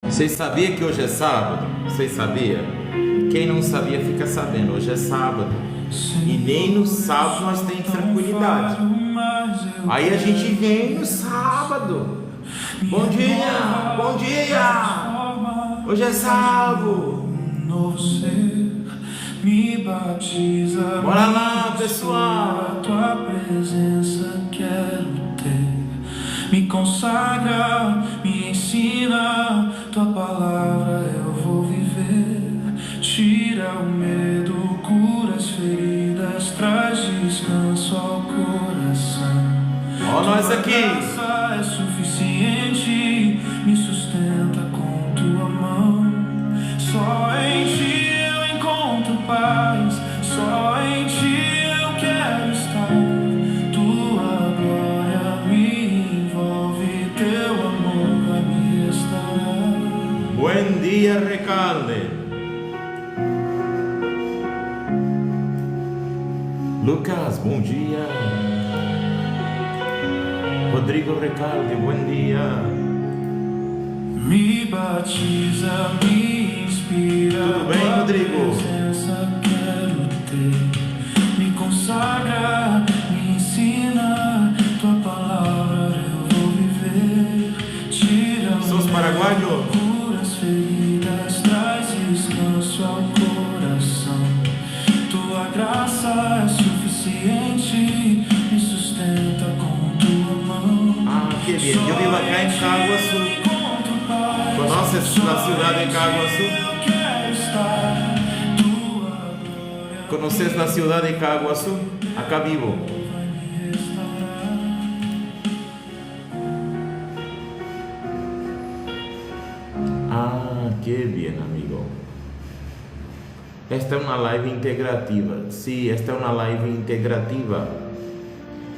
Vocês sabiam que hoje é sábado? Vocês sabiam? Quem não sabia fica sabendo, hoje é sábado. E nem no sábado nós temos tranquilidade. Aí a gente vem no sábado. Bom dia, bom dia. Hoje é sábado. Me batiza, bora lá, pessoal. Tua presença quero ter. Me consagra, me ensina. Tua palavra eu vou viver. Tira o medo, cura as feridas, traz descanso ao coração. Ó nós aqui. Tua graça é suficiente, me sustenta com tua mão. Só em ti eu encontro paz, só em ti eu quero estar. Tua glória me envolve, teu amor vai me restaurar. Bom dia, Recalde. Lucas, bom dia. Rodrigo Recalde, bom dia. Me batiza, me inspira. Tudo bem, Rodrigo? Presença quero ter. Me consagra, me ensina. Tua palavra eu vou viver. Tira Sos paraguaio? cura as feridas, traz descanso ao coração. Tua graça é suficiente, me sustenta com tua mão. Ah, que bien. Yo vivo acá en Caguazú. ¿Conoces la ciudad de Caguazú? ¿Conoces la ciudad de Caguazú? Acá vivo. Ah, qué bien, amigo. Esta es una live integrativa. Sí, esta es una live integrativa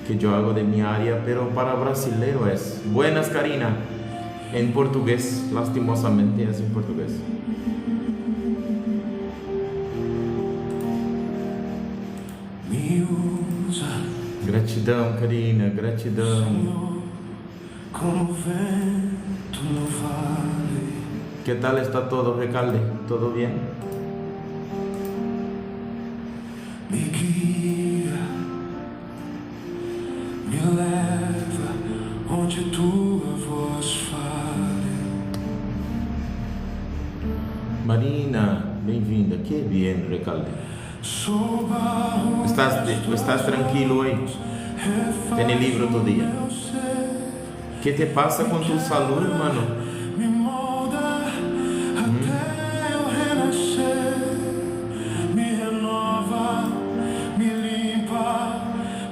que yo hago de mi área, pero para brasileiro es. Buenas, Karina. En portugués, lastimosamente es en portugués. Me usa, Gratidão, Karina, gratidão. Senhor, como vento no vale. ¿Qué tal está todo, Recalde? ¿Todo bien? Me guia, me leva onde tua voz fale. Marina, bem-vinda. Que bien, Recalde. Sou barro, ¿Estás tranquilo hoy? ¿Tienes libro todo día? ¿Qué te pasa con tu salud, hermano? me molda até eu renascer. Me renova, me limpa,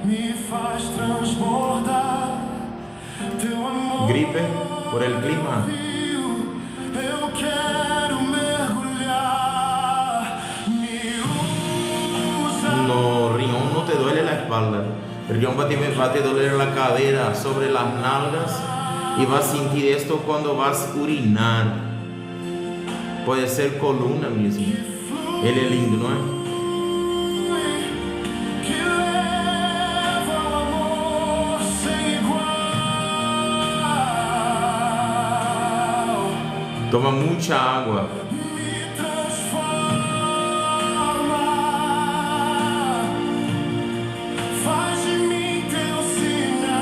me faz transbordar. Teu amor ¿Gripe por el clima? eu quero mergulhar. Me usa. No, riñón no te duele la espalda. El riñón va a te doler la cadera, sobre las nalgas, y vas a sentir esto cuando vas a urinar. Puede ser columna mismo. Él es lindo, ¿no es? Que leva ao amor sem igual. Toma mucha agua. Me transforma, faz de mim teu sinal.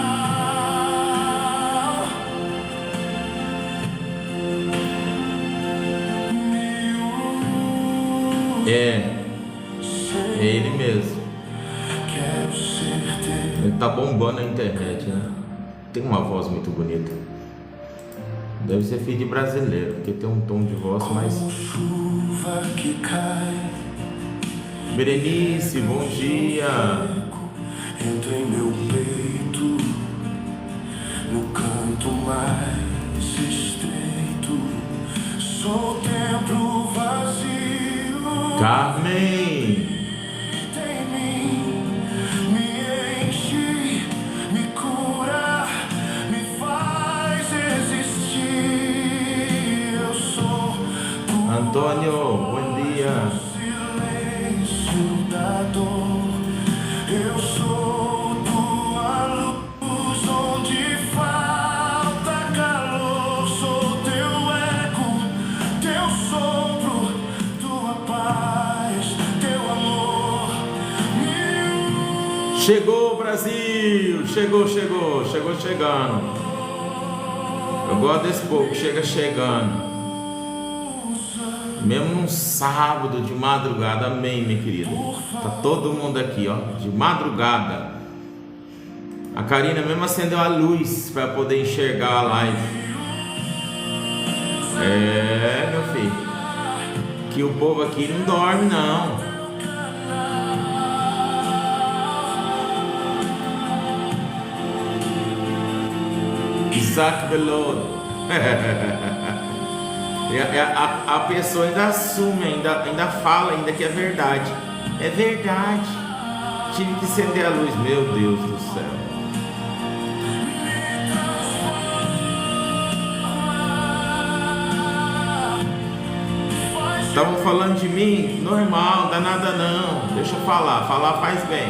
Me É ele mesmo. quero ser teu. Ele tá bombando na internet, né? Tem uma voz muito bonita. Deve ser filho de brasileiro, porque tem um tom de voz mais... Como chuva que cai. Berenice, bom dia. Entra em meu peito, no canto mais estreito. Sou templo vazio. Carmen, Tem em mim, me enche, me cura, me faz existir. Eu sou tua Antônio, bom dia. silêncio da dor. Eu sou tua luz onde falta calor. Sou teu eco Chegou, Brasil! Chegou chegando. Eu gosto desse povo que chega chegando. Mesmo num sábado de madrugada, amém, minha querida. Tá todo mundo aqui, ó, de madrugada. A Karina mesmo acendeu a luz para poder enxergar a live. É, meu filho. Que o povo aqui não dorme, não. Isaac Belodo. A pessoa ainda assume, ainda fala, ainda que é verdade. É verdade. Tive que acender a luz, meu Deus do céu. Estavam falando de mim, normal, não dá nada não. Deixa eu falar faz bem.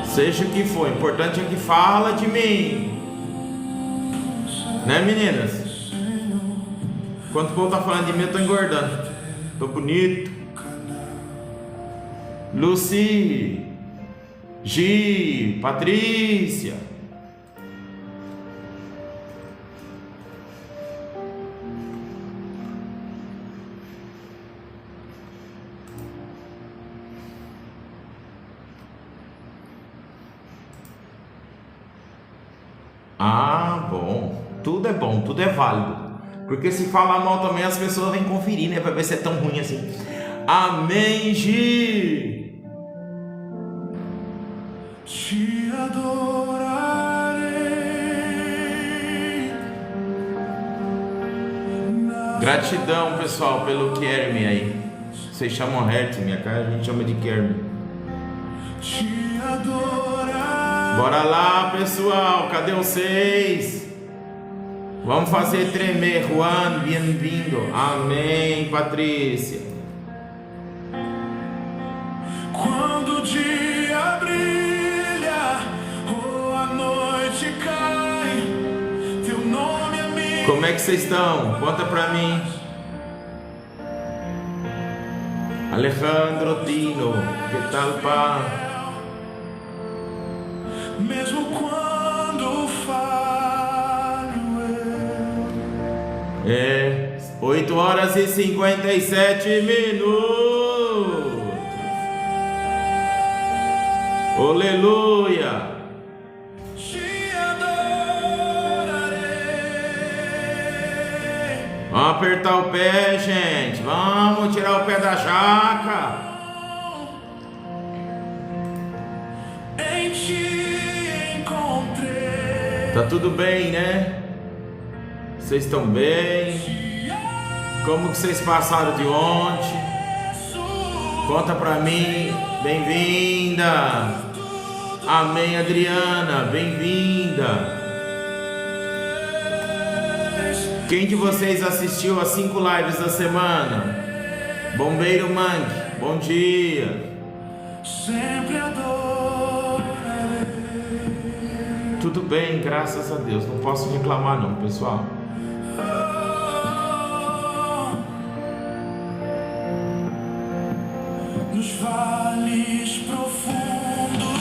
Seja o que for, o importante é que fala de mim. Né, meninas? Enquanto o povo tá falando de mim, eu tô engordando. Tô bonito. Lucy, Gi, Patrícia. Ah, bom. Tudo é bom, tudo é válido. Porque se falar mal também as pessoas vêm conferir, né? Pra ver se é tão ruim assim. Amém, Gi. Te adorarei. Gratidão, pessoal, pelo Kerme aí. Vocês chamam Hertz, minha cara, a gente chama de Kerme. Te adorarei. Bora lá, pessoal, cadê vocês? Vamos fazer tremer, Juan, bem-vindo. Amém, Patrícia. Quando o dia brilha ou a noite cai, teu nome é meu. Como é que vocês estão? Conta pra mim. Alejandro Tino, que tal, pá? Mesmo quando falho eu. 8h57. Aleluia. Te adorarei. Vamos apertar o pé, gente. Vamos tirar o pé da jaca. Em ti encontrei. Tá tudo bem, né? Vocês estão bem? Como que vocês passaram de ontem? Conta pra mim. Bem-vinda. Amém, Adriana. Bem-vinda. Quem de vocês assistiu as 5 lives da semana? Bombeiro Mangue, bom dia. Sempre adorarei. Tudo bem, graças a Deus. Não posso reclamar não, pessoal. Nos vales profundos,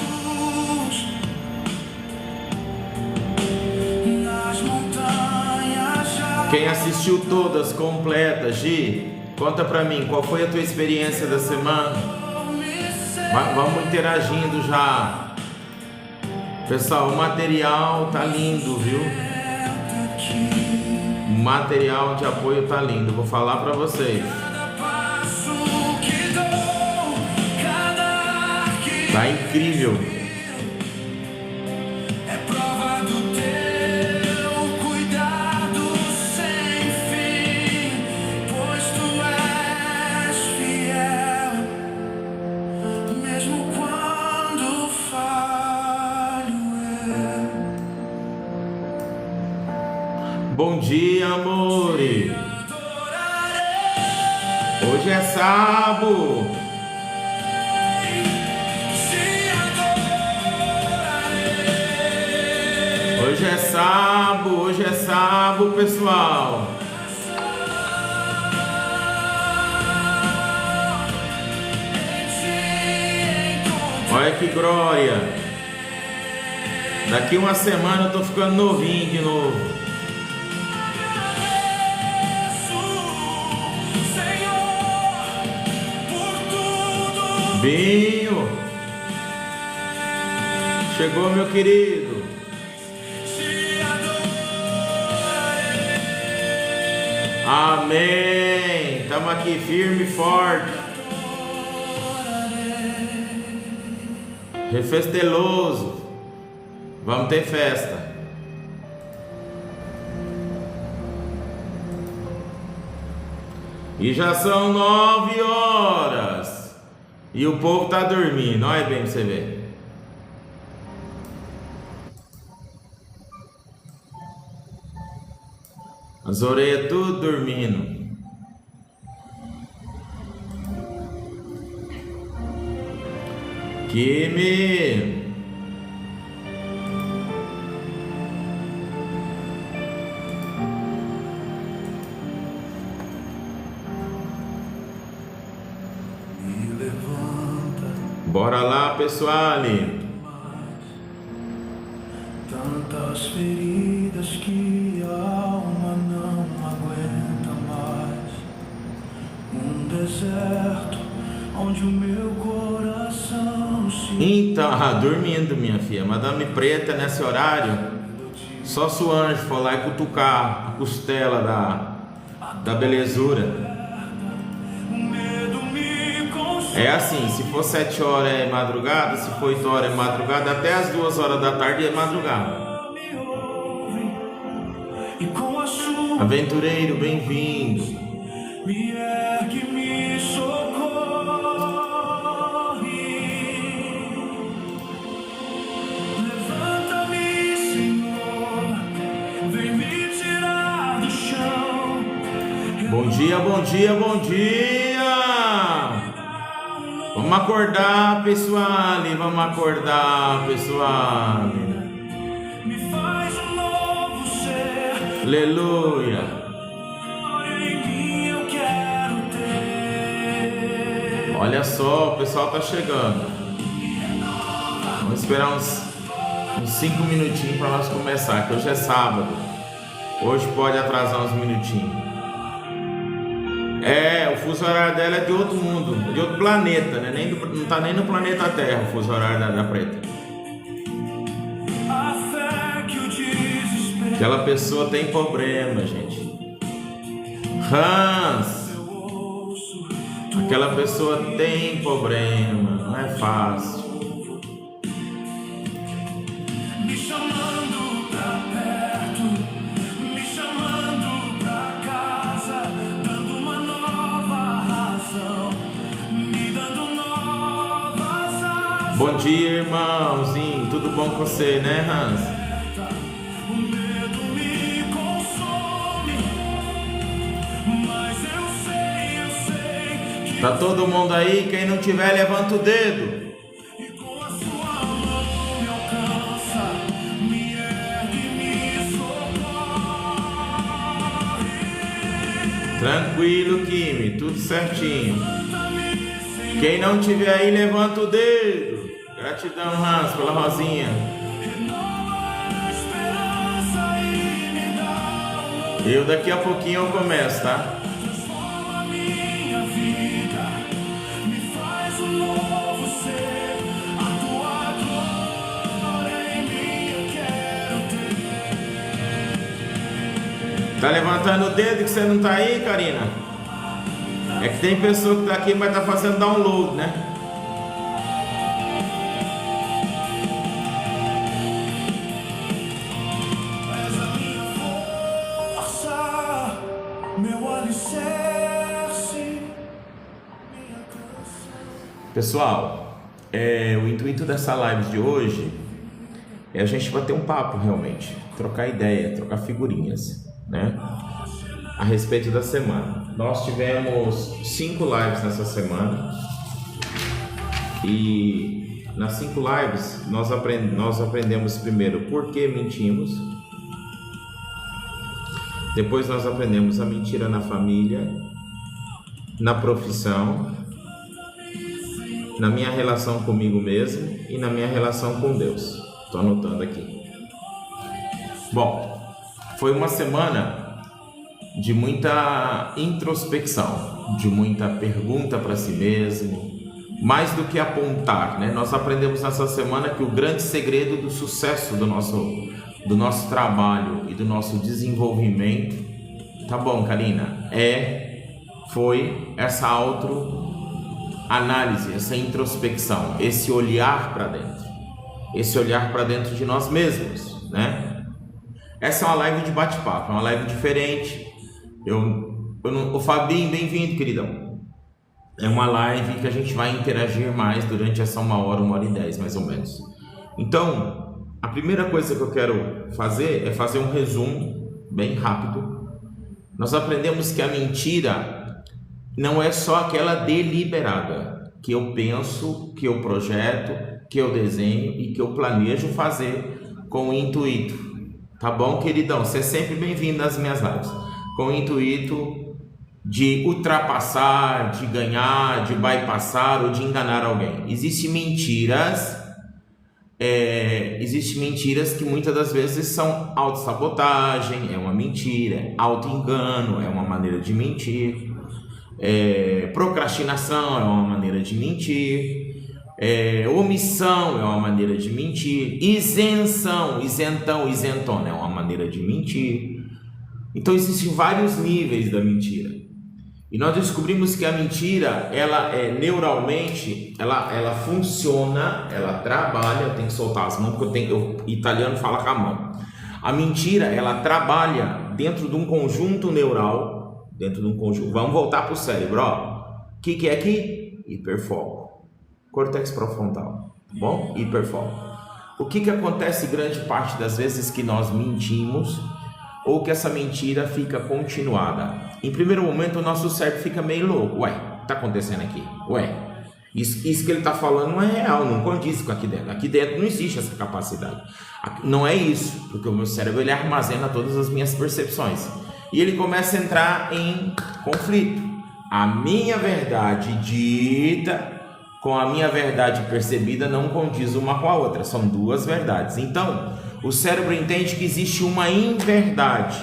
nas montanhas já. Quem assistiu todas completas, Gi, conta pra mim, qual foi a tua experiência da semana? Vamos interagindo já. Pessoal, o material tá lindo, viu? O material de apoio tá lindo, vou falar pra vocês. Tá incrível. É prova do teu cuidado sem fim, pois tu és fiel, mesmo quando falho eu. Bom dia, amore. Hoje é sábado. Hoje é sábado, pessoal. Olha que glória! Daqui uma semana eu tô ficando novinho de novo. Binho! Chegou, meu querido. Amém. Estamos aqui firme e forte. Refesteloso. Vamos ter festa. E já são 9 horas. E o povo tá dormindo. Olha bem pra você ver. As orelhas tudo dormindo. Kimi! Bora lá, pessoal. Tantas feridas que a alma não aguenta mais. Um deserto onde o meu coração se... Então, dormindo, minha filha. Madame Preta, nesse horário, só se o anjo for lá e cutucar a costela da belezura. É assim, se for 7 horas é madrugada, se for 8 horas é madrugada, até as 2 horas da tarde é madrugada. Aventureiro, bem-vindo. Levanta-me, Senhor, vem me tirar do chão. Bom dia, bom dia, bom dia. Vamos acordar, pessoal. Vamos acordar, pessoal. Me faz um novo ser. Aleluia. Em mim eu quero ter. Olha só, o pessoal tá chegando. Vamos esperar uns 5 minutinhos para nós começar, que hoje é sábado. Hoje pode atrasar uns minutinhos. O fuso horário dela é de outro mundo, de outro planeta, né? Não tá nem no planeta Terra o fuso horário da Preta. Aquela pessoa tem problema, gente. Hans, aquela pessoa tem problema, não é fácil. Me chamando pra perto, me chamando pra casa, dando uma nova razão, me dando novas asas. Bom dia, irmãozinho, tudo bom com você, né, Hans? O medo me consome, mas eu sei que Tá todo mundo aí? Quem não tiver, levanta o dedo. e com a sua mão me alcança, me ergue, me socorre. Tranquilo, Kimi, tudo certinho. Quem não tiver aí, levanta o dedo. Gratidão, Hans, pela rosinha. Eu daqui a pouquinho eu começo, tá? Transforma minha vida, me faz um novo ser. A tua glória em mim eu quero ter. Tá levantando o dedo que você não tá aí, Karina? É que tem pessoa que tá aqui, mas tá fazendo download, né? És a minha força, meu alicerce, minha canção. Pessoal, o intuito dessa live de hoje é a gente bater um papo realmente, trocar ideia, trocar figurinhas, né? A respeito da semana. Nós tivemos 5 lives nessa semana e nas 5 lives nós aprendemos primeiro por que mentimos, depois nós aprendemos a mentira na família, na profissão na minha relação comigo mesmo e na minha relação com Deus. Estou anotando aqui. Bom, foi uma semana de muita introspecção, de muita pergunta para si mesmo, mais do que apontar, né? Nós aprendemos nessa semana que o grande segredo do sucesso do nosso trabalho e do nosso desenvolvimento, tá bom, Karina, foi essa autoanálise, essa introspecção, esse olhar para dentro de nós mesmos, né? Essa é uma live de bate-papo, é uma live diferente. O Fabinho, bem-vindo, queridão. É uma live que a gente vai interagir mais durante essa 1h10, mais ou menos. Então, a primeira coisa que eu quero fazer é fazer um resumo bem rápido. Nós aprendemos que a mentira não é só aquela deliberada, que eu penso, que eu projeto, que eu desenho e que eu planejo fazer com o intuito. Tá bom, queridão? Você é sempre bem-vindo nas minhas lives. Com o intuito de ultrapassar, de ganhar, de bypassar ou de enganar alguém. Existem mentiras que muitas das vezes são autossabotagem, é uma mentira, auto-engano, é uma maneira de mentir, procrastinação é uma maneira de mentir, omissão é uma maneira de mentir, isentona é uma maneira de mentir. Então existem vários níveis da mentira. E nós descobrimos que a mentira, ela neuralmente, ela funciona, ela trabalha, eu tenho que soltar as mãos porque o italiano fala com a mão. A mentira, ela trabalha dentro de um conjunto neural, vamos voltar para o cérebro, ó. O que é aqui? Hiperfoco. Córtex pré-frontal, tá bom? Hiperfoco. O que acontece grande parte das vezes que nós mentimos ou que essa mentira fica continuada? Em primeiro momento o nosso cérebro fica meio louco. Ué, o que está acontecendo aqui? Ué, isso que ele está falando não é real, não condiz com aqui dentro. Aqui dentro não existe essa capacidade. Não é isso, porque o meu cérebro ele armazena todas as minhas percepções. E ele começa a entrar em conflito. A minha verdade dita com a minha verdade percebida não condiz uma com a outra, são duas verdades. Então, o cérebro entende que existe uma inverdade.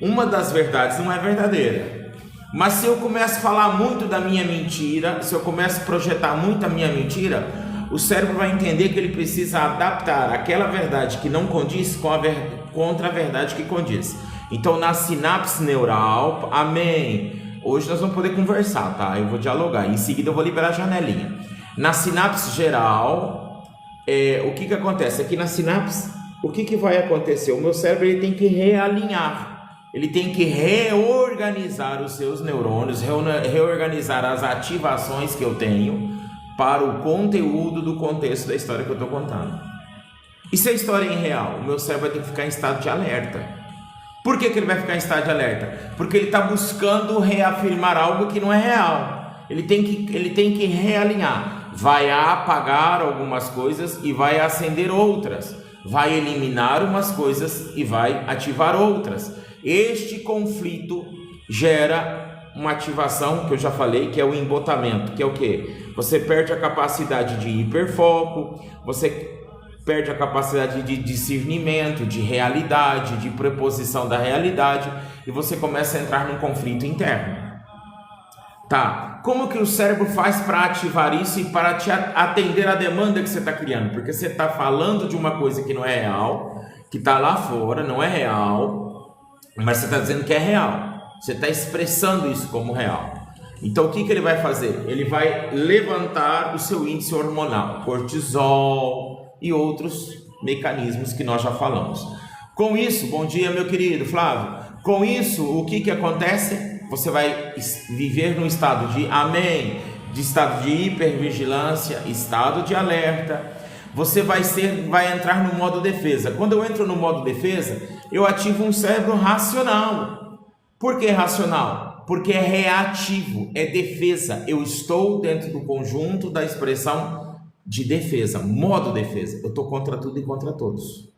Uma das verdades não é verdadeira. Mas se eu começo a falar muito da minha mentira, se eu começo a projetar muito a minha mentira, o cérebro vai entender que ele precisa adaptar aquela verdade que não condiz contra a verdade que condiz. Então, na sinapse neural, amém. Hoje nós vamos poder conversar, tá? Eu vou dialogar. Em seguida eu vou liberar a janelinha. Na sinapse geral, o que acontece? Aqui na sinapse, o que vai acontecer? O meu cérebro ele tem que realinhar. Ele tem que reorganizar os seus neurônios, reorganizar as ativações que eu tenho para o conteúdo do contexto da história que eu estou contando. E se a história é irreal? O meu cérebro vai ter que ficar em estado de alerta. Por que ele vai ficar em estado de alerta? Porque ele está buscando reafirmar algo que não é real. Ele tem que realinhar. Vai apagar algumas coisas e vai acender outras. Vai eliminar umas coisas e vai ativar outras. Este conflito gera uma ativação que eu já falei, que é o embotamento, que é o quê? Você perde a capacidade de hiperfoco, você perde a capacidade de discernimento, de realidade, de preposição da realidade, e você começa a entrar num conflito interno. Tá, como que o cérebro faz para ativar isso e para te atender a demanda que você está criando? Porque você está falando de uma coisa que não é real, que está lá fora, não é real, mas você está dizendo que é real. Você está expressando isso como real. Então o que ele vai fazer? Ele vai levantar o seu índice hormonal, cortisol e outros mecanismos que nós já falamos. Com isso, bom dia meu querido Flávio, com isso o que acontece? Você vai viver num estado de amém, de estado de hipervigilância, estado de alerta. Você vai entrar no modo defesa. Quando eu entro no modo defesa, eu ativo um cérebro racional. Por que racional? Porque é reativo, é defesa. Eu estou dentro do conjunto da expressão de defesa, modo defesa. Eu estou contra tudo e contra todos.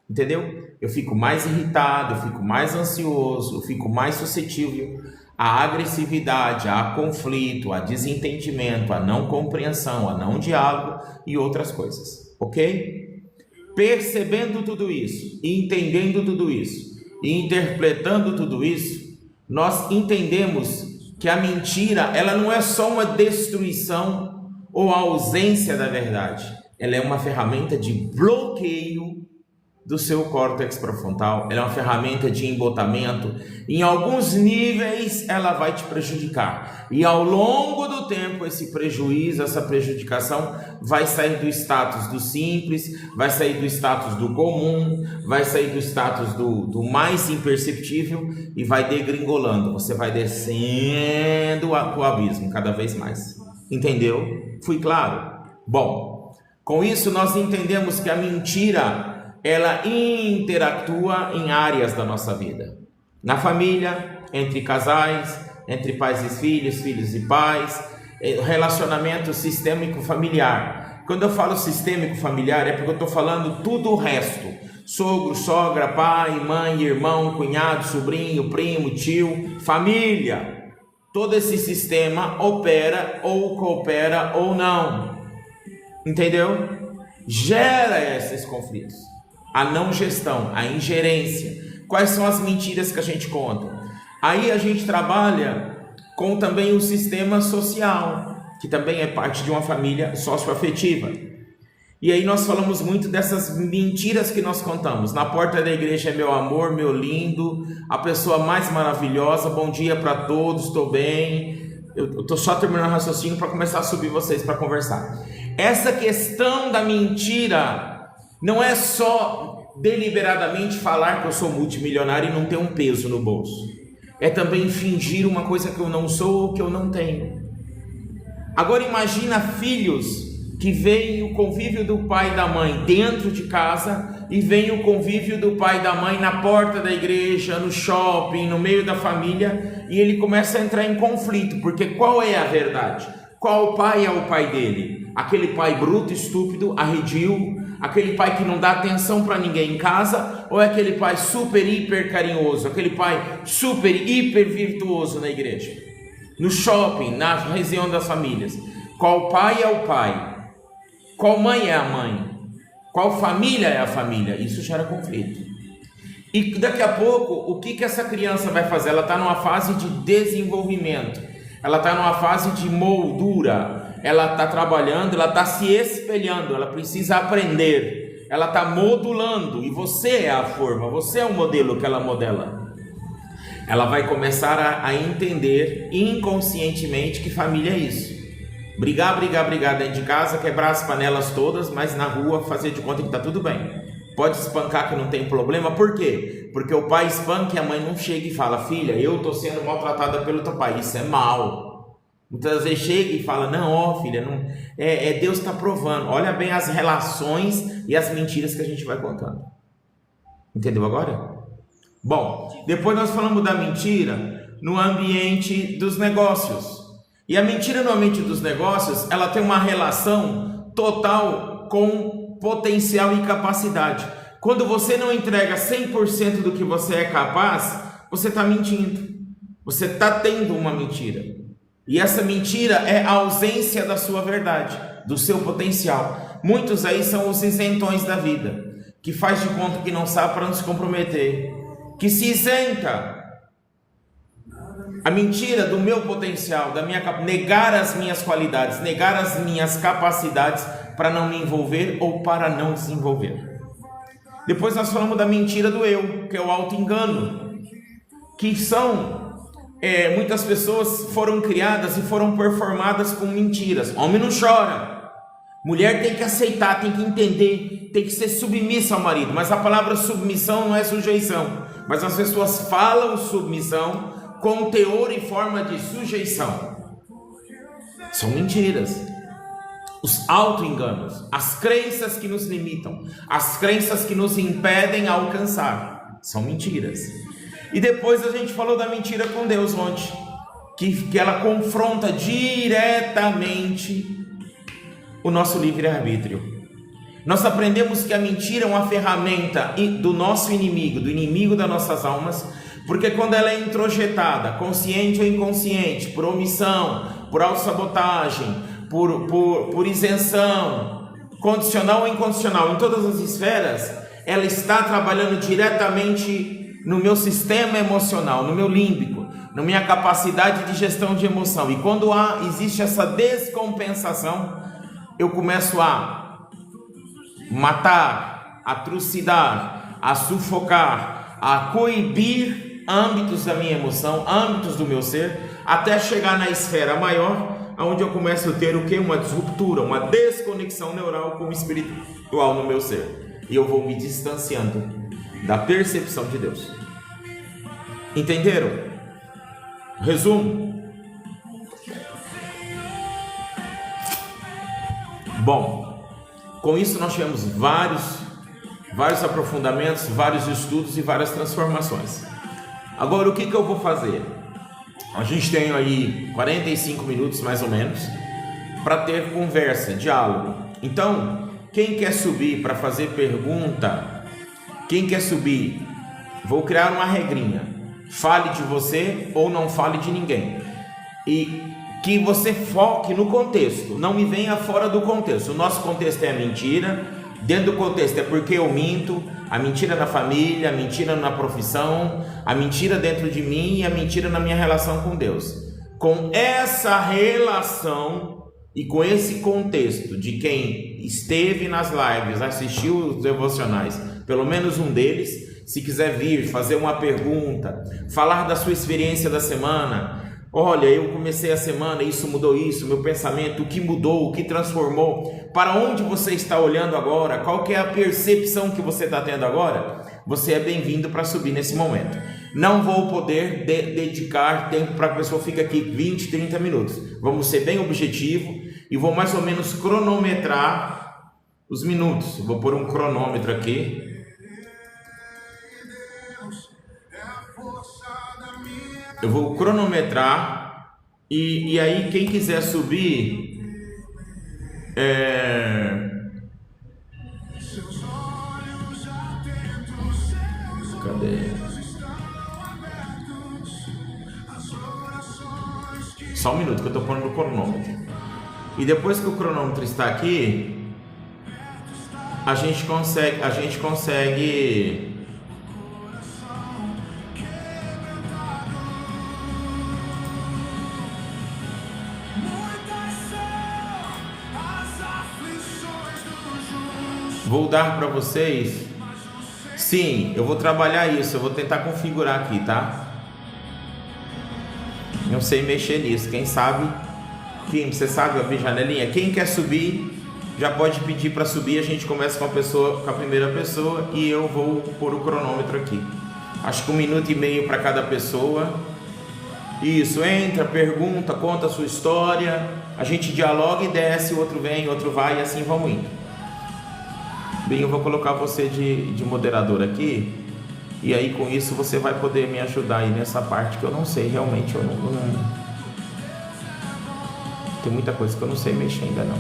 Entendeu? Eu fico mais irritado, eu fico mais ansioso, eu fico mais suscetível à agressividade, a conflito, a desentendimento, a não compreensão, a não diálogo e outras coisas, ok? Percebendo tudo isso, entendendo tudo isso e interpretando tudo isso, nós entendemos que a mentira, ela não é só uma destruição ou a ausência da verdade, ela é uma ferramenta de bloqueio do seu córtex pré-frontal, ela é uma ferramenta de embotamento. Em alguns níveis ela vai te prejudicar, e ao longo do tempo esse prejuízo, essa prejudicação vai sair do status do simples, vai sair do status do comum, vai sair do status do mais imperceptível e vai degringolando, você vai descendo o abismo cada vez mais. Entendeu? Fui claro? Bom, com isso nós entendemos que a mentira, ela interactua em áreas da nossa vida. Na família, entre casais, entre pais e filhos, filhos e pais, relacionamento sistêmico familiar. Quando eu falo sistêmico familiar, é porque eu estou falando tudo o resto. Sogro, sogra, pai, mãe, irmão, cunhado, sobrinho, primo, tio, família. Todo esse sistema opera ou coopera ou não. Entendeu? Gera esses conflitos. A não gestão, a ingerência. Quais são as mentiras que a gente conta? Aí a gente trabalha com também o sistema social, que também é parte de uma família socioafetiva. E aí nós falamos muito dessas mentiras que nós contamos. Na porta da igreja é meu amor, meu lindo, a pessoa mais maravilhosa, bom dia para todos, estou bem. Eu estou só terminando o raciocínio para começar a subir vocês para conversar. Essa questão da mentira não é só deliberadamente falar que eu sou multimilionário e não ter um peso no bolso. É também fingir uma coisa que eu não sou ou que eu não tenho. Agora imagina filhos que veem o convívio do pai e da mãe dentro de casa e veem o convívio do pai e da mãe na porta da igreja, no shopping, no meio da família, e ele começa a entrar em conflito, porque qual é a verdade? Qual pai é o pai dele? Aquele pai bruto, estúpido, arredio, aquele pai que não dá atenção para ninguém em casa, ou é aquele pai super, hiper carinhoso, aquele pai super, hiper virtuoso na igreja, no shopping, na região das famílias? Qual pai é o pai? Qual mãe é a mãe? Qual família é a família? Isso gera conflito. E daqui a pouco, o que essa criança vai fazer? Ela está numa fase de desenvolvimento, ela está numa fase de moldura, ela está trabalhando, ela está se espelhando, ela precisa aprender, ela está modulando, e você é a forma, você é o modelo que ela modela. Ela vai começar a entender inconscientemente que família é isso. Brigar dentro de casa, quebrar as panelas todas, mas na rua fazer de conta que está tudo bem. Pode espancar que não tem problema, por quê? Porque o pai espanca e a mãe não chega e fala: filha, eu estou sendo maltratada pelo teu pai, isso é mal. Muitas vezes chega e fala: não, ó filha, não, Deus está provando. Olha bem as relações e as mentiras que a gente vai contando. Entendeu agora? Bom, depois nós falamos da mentira no ambiente dos negócios. E a mentira no ambiente dos negócios, ela tem uma relação total com potencial e capacidade. Quando você não entrega 100% do que você é capaz, você está mentindo. Você está tendo uma mentira. E essa mentira é a ausência da sua verdade, do seu potencial. Muitos aí são os isentões da vida, que faz de conta que não sabe para não se comprometer, que se isenta. A mentira do meu potencial, da minha negar as minhas qualidades, negar as minhas capacidades para não me envolver ou para não desenvolver. Depois nós falamos da mentira do eu, que é o auto-engano, que são muitas pessoas foram criadas e foram performadas com mentiras. Homem não chora, mulher tem que aceitar, tem que entender, tem que ser submissa ao marido, mas a palavra submissão não é sujeição, mas as pessoas falam submissão com teor e forma de sujeição. São mentiras. Os auto-enganos, as crenças que nos limitam, as crenças que nos impedem a alcançar, são mentiras. E depois a gente falou da mentira com Deus ontem, que ela confronta diretamente o nosso livre-arbítrio. Nós aprendemos que a mentira é uma ferramenta do nosso inimigo, do inimigo das nossas almas, porque quando ela é introjetada, consciente ou inconsciente, por omissão, por autossabotagem, por isenção, condicional ou incondicional, em todas as esferas, ela está trabalhando diretamente no meu sistema emocional, no meu límbico, na minha capacidade de gestão de emoção. E quando existe essa descompensação, eu começo a matar, a trucidar, a sufocar, a coibir âmbitos da minha emoção, âmbitos do meu ser, até chegar na esfera maior, onde eu começo a ter o quê? Uma disruptura, uma desconexão neural com o espiritual no meu ser. E eu vou me distanciando da percepção de Deus. Entenderam? Resumo. Bom, com isso nós tivemos vários aprofundamentos, vários estudos e várias transformações. Agora o que eu vou fazer? A gente tem aí 45 minutos mais ou menos para ter conversa, diálogo. Então, quem quer subir para fazer pergunta, quem quer subir, vou criar uma regrinha. Fale de você ou não fale de ninguém. E que você foque no contexto, não me venha fora do contexto. O nosso contexto é a mentira, dentro do contexto é porque eu minto, a mentira na família, a mentira na profissão, a mentira dentro de mim e a mentira na minha relação com Deus. Com essa relação e com esse contexto de quem esteve nas lives, assistiu os devocionais, pelo menos um deles, se quiser vir, fazer uma pergunta, falar da sua experiência da semana. Olha, eu comecei a semana, isso mudou isso, meu pensamento, o que mudou, o que transformou, para onde você está olhando agora, qual que é a percepção que você está tendo agora? Você é bem-vindo para subir nesse momento. Não vou poder dedicar tempo para a pessoa ficar aqui 20, 30 minutos. Vamos ser bem objetivo e vou mais ou menos cronometrar os minutos. Vou pôr um cronômetro aqui. Eu vou cronometrar e aí quem quiser subir, cadê? Só um minuto que eu estou pondo no cronômetro. E depois que o cronômetro está aqui, a gente consegue vou dar para vocês. Sim, eu vou trabalhar isso. Eu vou tentar configurar aqui, tá? Não sei mexer nisso. Quem sabe? Você sabe abrir janelinha? Quem quer subir já pode pedir para subir. A gente começa com a primeira pessoa e eu vou pôr o cronômetro aqui. Acho que 1 minuto e meio para cada pessoa. Isso, entra, pergunta, conta a sua história. A gente dialoga e desce. O outro vem, o outro vai e assim vamos indo. Bem, eu vou colocar você de moderador aqui. E aí com isso você vai poder me ajudar aí nessa parte que eu não sei realmente. Eu não... Tem muita coisa que eu não sei mexer ainda não.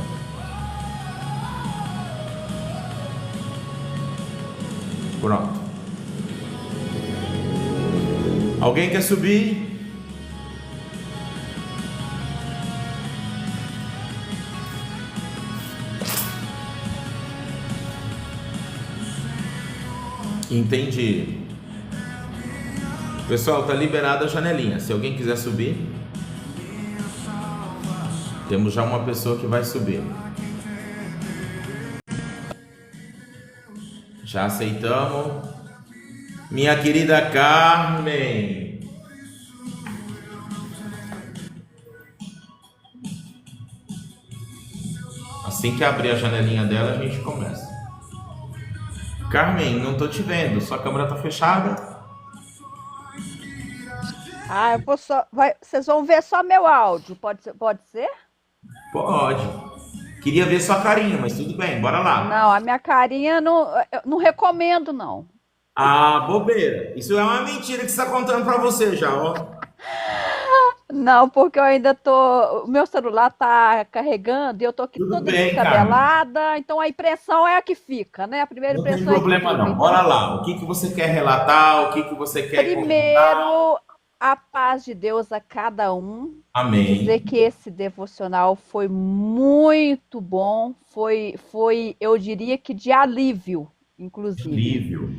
Pronto. Alguém quer subir? Entendi. Pessoal, tá liberada a janelinha. Se alguém quiser subir, temos já uma pessoa que vai subir. Já aceitamos. Minha querida Carmen. Assim que abrir a janelinha dela, a gente começa. Carmen, não tô te vendo. Sua câmera tá fechada. Eu vou vocês vão ver só meu áudio. Pode ser? Pode. Queria ver sua carinha, mas tudo bem, bora lá. Não, a minha carinha eu não recomendo, não. Ah, bobeira. Isso é uma mentira que você está contando para você já, ó. Não, porque eu ainda tô. O meu celular tá carregando e eu tô aqui Tudo toda bem, Carmen. descabelada, então a impressão é a que fica, né? A primeira Não tem impressão é que problema fica. não. Então, Bora lá. O que que você quer relatar? O que que você quer comentar? primeiro, a paz de Deus a cada um. Dizer Amém. que esse devocional foi muito bom, eu diria que de alívio, inclusive. Alívio.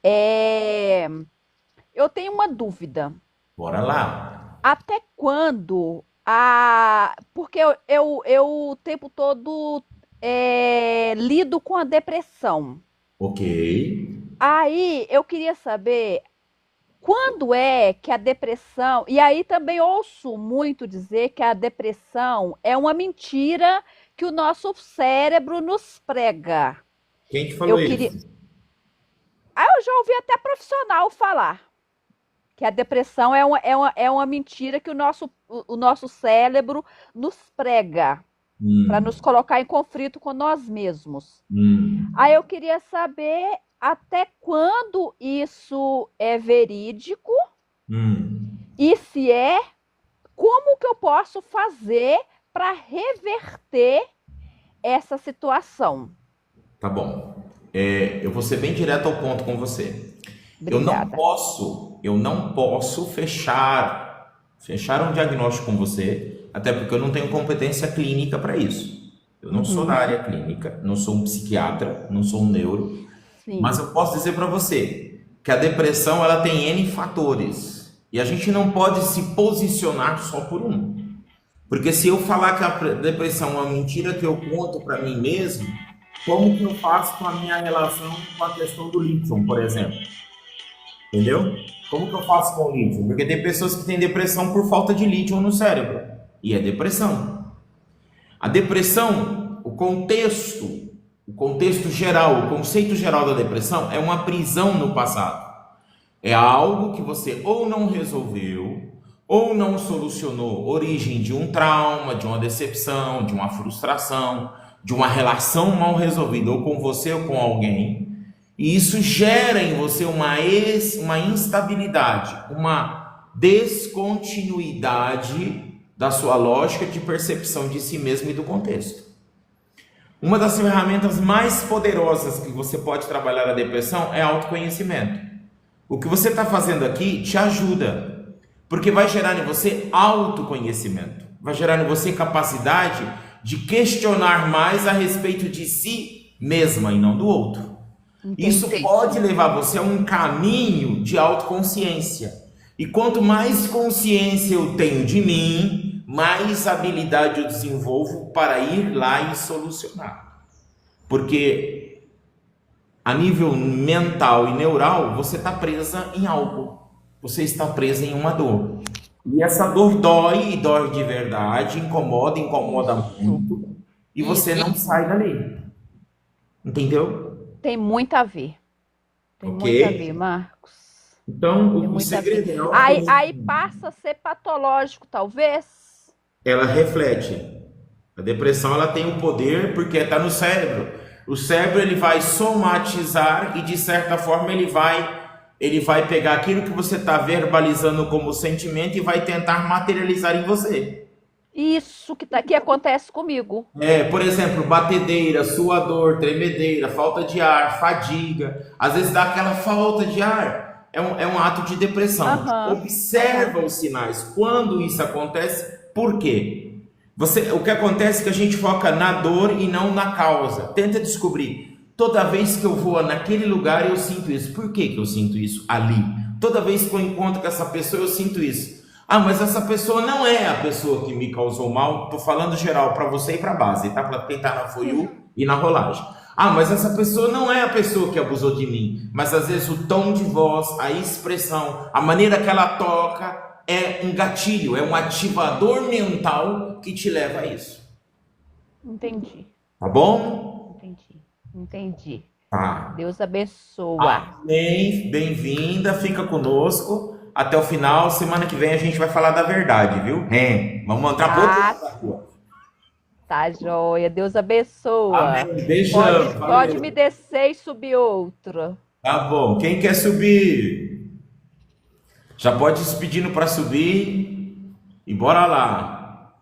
É, eu tenho uma dúvida. Bora lá. Até quando a. Porque eu o tempo todo lido com a depressão. Ok. Aí eu queria saber quando é que a depressão. E aí também ouço muito dizer que a depressão é uma mentira que o nosso cérebro nos prega. Quem te Eu falou queria. isso? Aí eu já ouvi até profissional falar que a depressão é uma mentira que o nosso cérebro nos prega para Hum, nos colocar em conflito com nós mesmos. hum, Aí eu queria saber até quando isso é verídico hum. e se é, como que eu posso fazer para reverter essa situação. Tá bom. Eu vou ser bem direto ao ponto com você. Obrigada. Eu não posso fechar um diagnóstico com você, até porque eu não tenho competência clínica para isso. Eu não sou da Uhum, área clínica, não sou um psiquiatra, não sou um neuro, mas sim. eu posso dizer para você que a depressão ela tem N fatores e a gente não pode se posicionar só por um. Porque se eu falar que a depressão é uma mentira que eu conto para mim mesmo, como que eu faço com a minha relação com a questão do lítio, por exemplo? Entendeu? Como que eu faço com o lítio? Porque tem pessoas que têm depressão por falta de lítio no cérebro. E é depressão. A depressão, o contexto geral, o conceito geral da depressão é uma prisão no passado. É algo que você ou não resolveu, ou não solucionou, origem de um trauma, de uma decepção, de uma frustração, de uma relação mal resolvida, ou com você ou com alguém. E isso gera em você uma instabilidade, uma descontinuidade da sua lógica de percepção de si mesmo e do contexto. Uma das ferramentas mais poderosas que você pode trabalhar a depressão é autoconhecimento. O que você está fazendo aqui te ajuda, porque vai gerar em você autoconhecimento, vai gerar em você capacidade de questionar mais a respeito de si mesma e não do outro. Isso Entendi. pode levar você a um caminho de autoconsciência. E quanto mais consciência eu tenho de mim, mais habilidade eu desenvolvo para ir lá e solucionar. Porque a nível mental e neural, você está presa em algo. Você está presa em uma dor. E essa dor dói, e dói de verdade, incomoda Isso, muito, e você não isso. sai dali. Entendeu? Tem muito a ver. Tem Ok? muito a ver, Marcos. Então, Tem o muito a ver. segredo é Aí autoconhecimento. passa a ser patológico, talvez? Ela reflete. A depressão ela tem o poder porque está no cérebro. O cérebro ele vai somatizar e de certa forma ele vai pegar aquilo que você está verbalizando como sentimento e vai tentar materializar em você. Isso que acontece comigo. Por exemplo, batedeira, suador, tremedeira, falta de ar, fadiga. Às vezes dá aquela falta de ar. É um ato de depressão. Aham, Observa aham. os sinais. Quando isso acontece, por quê? O que acontece é que a gente foca na dor e não na causa. Tenta descobrir. Toda vez que eu vou naquele lugar, eu sinto isso. Por que que eu sinto isso ali? Toda vez que eu encontro com essa pessoa, eu sinto isso. Ah, mas essa pessoa não é a pessoa que me causou mal. Estou falando geral para você e para a base, tá? Para quem está na For You e na rolagem. Ah, mas essa pessoa não é a pessoa que abusou de mim. Mas às vezes o tom de voz, a expressão, a maneira que ela toca é um gatilho, é um ativador mental que te leva a isso. Entendi, Tá bom? entendi. Tá. Deus abençoa. Bem-vinda, fica conosco até o final. Semana que vem a gente vai falar da verdade, viu? Vamos entrar por Ah, outra rua. tá joia. Deus abençoa. Amém. Beijão. Pode me Valeu. descer e subir outra. Tá bom. Quem quer subir? Já pode ir se pedindo para subir. E bora lá.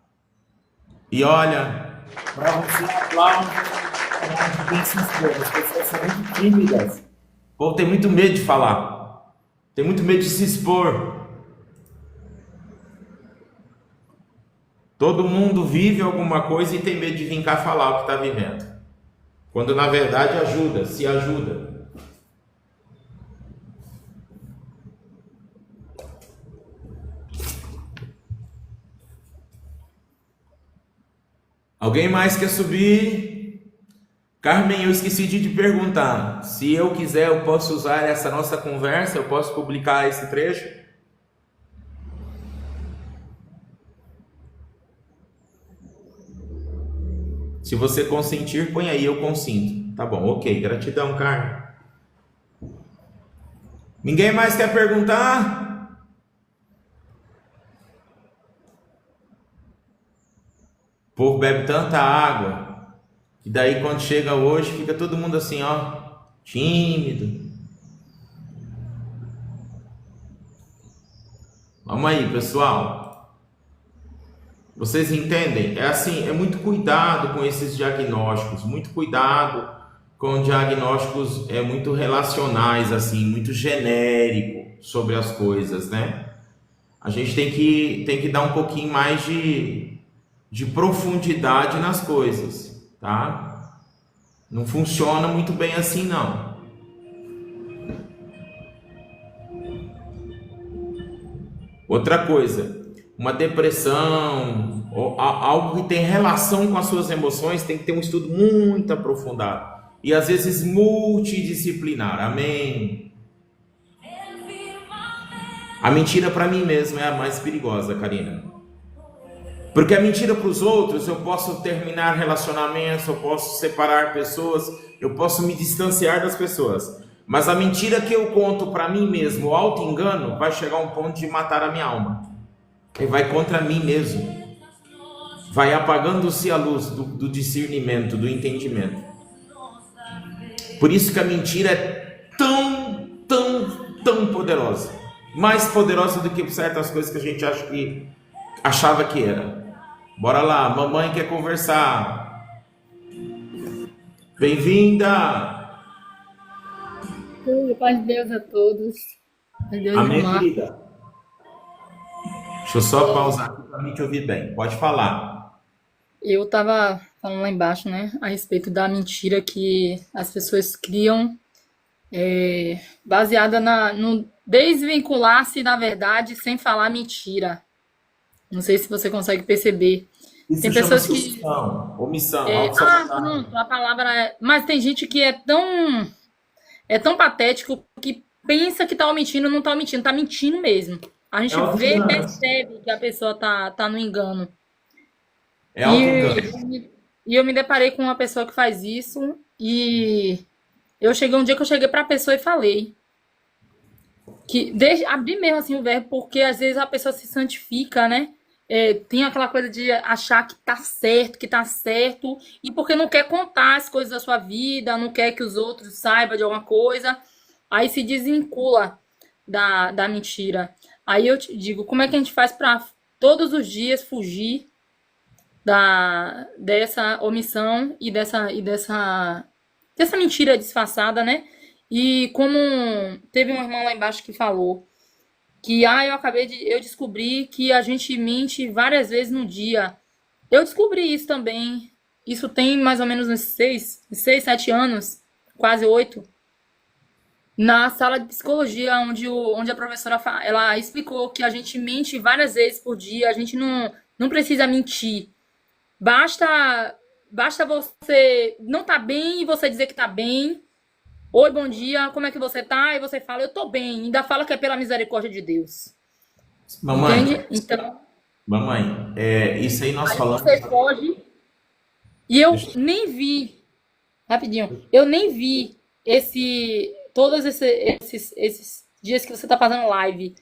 E olha, para você aplaude, bem sincero, as pessoas são muito tímidas. O povo tem muito medo de falar. Tem muito medo de se expor. Todo mundo vive alguma coisa e tem medo de vir cá falar o que está vivendo. Quando na verdade ajuda, se ajuda. Alguém mais quer subir? Carmen, eu esqueci de te perguntar. Se eu quiser, eu posso usar essa nossa conversa? Eu posso publicar esse trecho? Se você consentir, põe aí, eu consinto. Tá bom, ok. Gratidão, Carmen. Ninguém mais quer perguntar? O povo bebe tanta água, que daí quando chega hoje, fica todo mundo assim, ó, tímido. Vamos aí, pessoal. Vocês entendem? É assim, é muito cuidado com esses diagnósticos, muito cuidado com diagnósticos muito relacionais, assim, muito genérico sobre as coisas, né? A gente tem que dar um pouquinho mais de profundidade nas coisas, tá? Não funciona muito bem assim, não. Outra coisa, uma depressão, ou algo que tem relação com as suas emoções, tem que ter um estudo muito aprofundado. E às vezes multidisciplinar. Amém. A mentira para mim mesmo é a mais perigosa, Karina. Porque a mentira para os outros, eu posso terminar relacionamentos, eu posso separar pessoas, eu posso me distanciar das pessoas. Mas a mentira que eu conto para mim mesmo, o auto-engano, vai chegar a um ponto de matar a minha alma. E vai contra mim mesmo. Vai apagando-se a luz do discernimento, do entendimento. Por isso que a mentira é tão poderosa. Mais poderosa do que certas coisas que a gente achava que era. Bora lá, mamãe quer conversar. Bem-vinda. Paz de Deus a todos. Paz de Deus, Amém, irmã. querida. Deixa eu só pausar aqui para mim te ouvir bem. Pode falar. Eu estava falando lá embaixo, né, a respeito da mentira que as pessoas criam, baseada no desvincular-se da verdade sem falar mentira. Não sei se você consegue perceber. Isso Tem pessoas chama-se que. omissão, Pronto, a palavra é. Mas tem gente que é tão patético que pensa que tá mentindo, não tá mentindo, tá mentindo mesmo. A gente vê e percebe que a pessoa tá no engano. É auto-engano. E eu me deparei com uma pessoa que faz isso e um dia que eu cheguei pra pessoa e falei que abrir mesmo assim o verbo, porque às vezes a pessoa se santifica, né? Tem aquela coisa de achar que tá certo, e porque não quer contar as coisas da sua vida, não quer que os outros saibam de alguma coisa, aí se desvincula da mentira. Aí eu te digo, como é que a gente faz para todos os dias fugir dessa omissão e dessa mentira disfarçada, né? E como teve um irmão lá embaixo que falou que eu descobri que a gente mente várias vezes no dia. Eu descobri isso também. Isso tem mais ou menos uns 6, 7 anos, quase 8. Na sala de psicologia, onde a professora ela explicou que a gente mente várias vezes por dia, a gente não precisa mentir. Basta você não tá bem e você dizer que tá bem. Oi, bom dia, como é que você tá? E você fala, eu tô bem. Ainda fala que é pela misericórdia de Deus. Mamãe, Entende? Então, mamãe, isso aí nós aí falamos. você foge. E eu nem vi, rapidinho, eu nem vi todos esses dias que você tá fazendo live.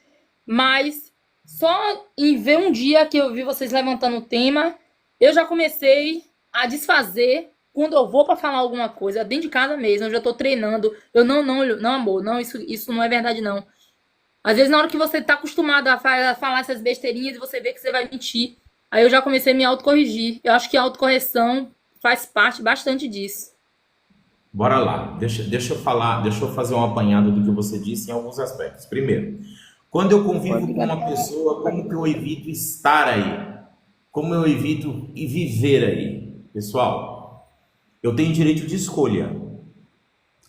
Mas só em ver um dia que eu vi vocês levantando o tema, eu já comecei a desfazer quando eu vou para falar alguma coisa, dentro de casa mesmo, eu já tô treinando. Eu não, amor, não, isso não é verdade, não. Às vezes, na hora que você tá acostumado a falar essas besteirinhas e você vê que você vai mentir. Aí eu já comecei a me autocorrigir. Eu acho que a autocorreção faz parte bastante disso. Bora lá, deixa eu fazer um apanhado do que você disse em alguns aspectos. Primeiro, quando eu convivo com uma pessoa, como que eu evito estar aí? Como eu evito viver aí? Pessoal, eu tenho direito de escolha.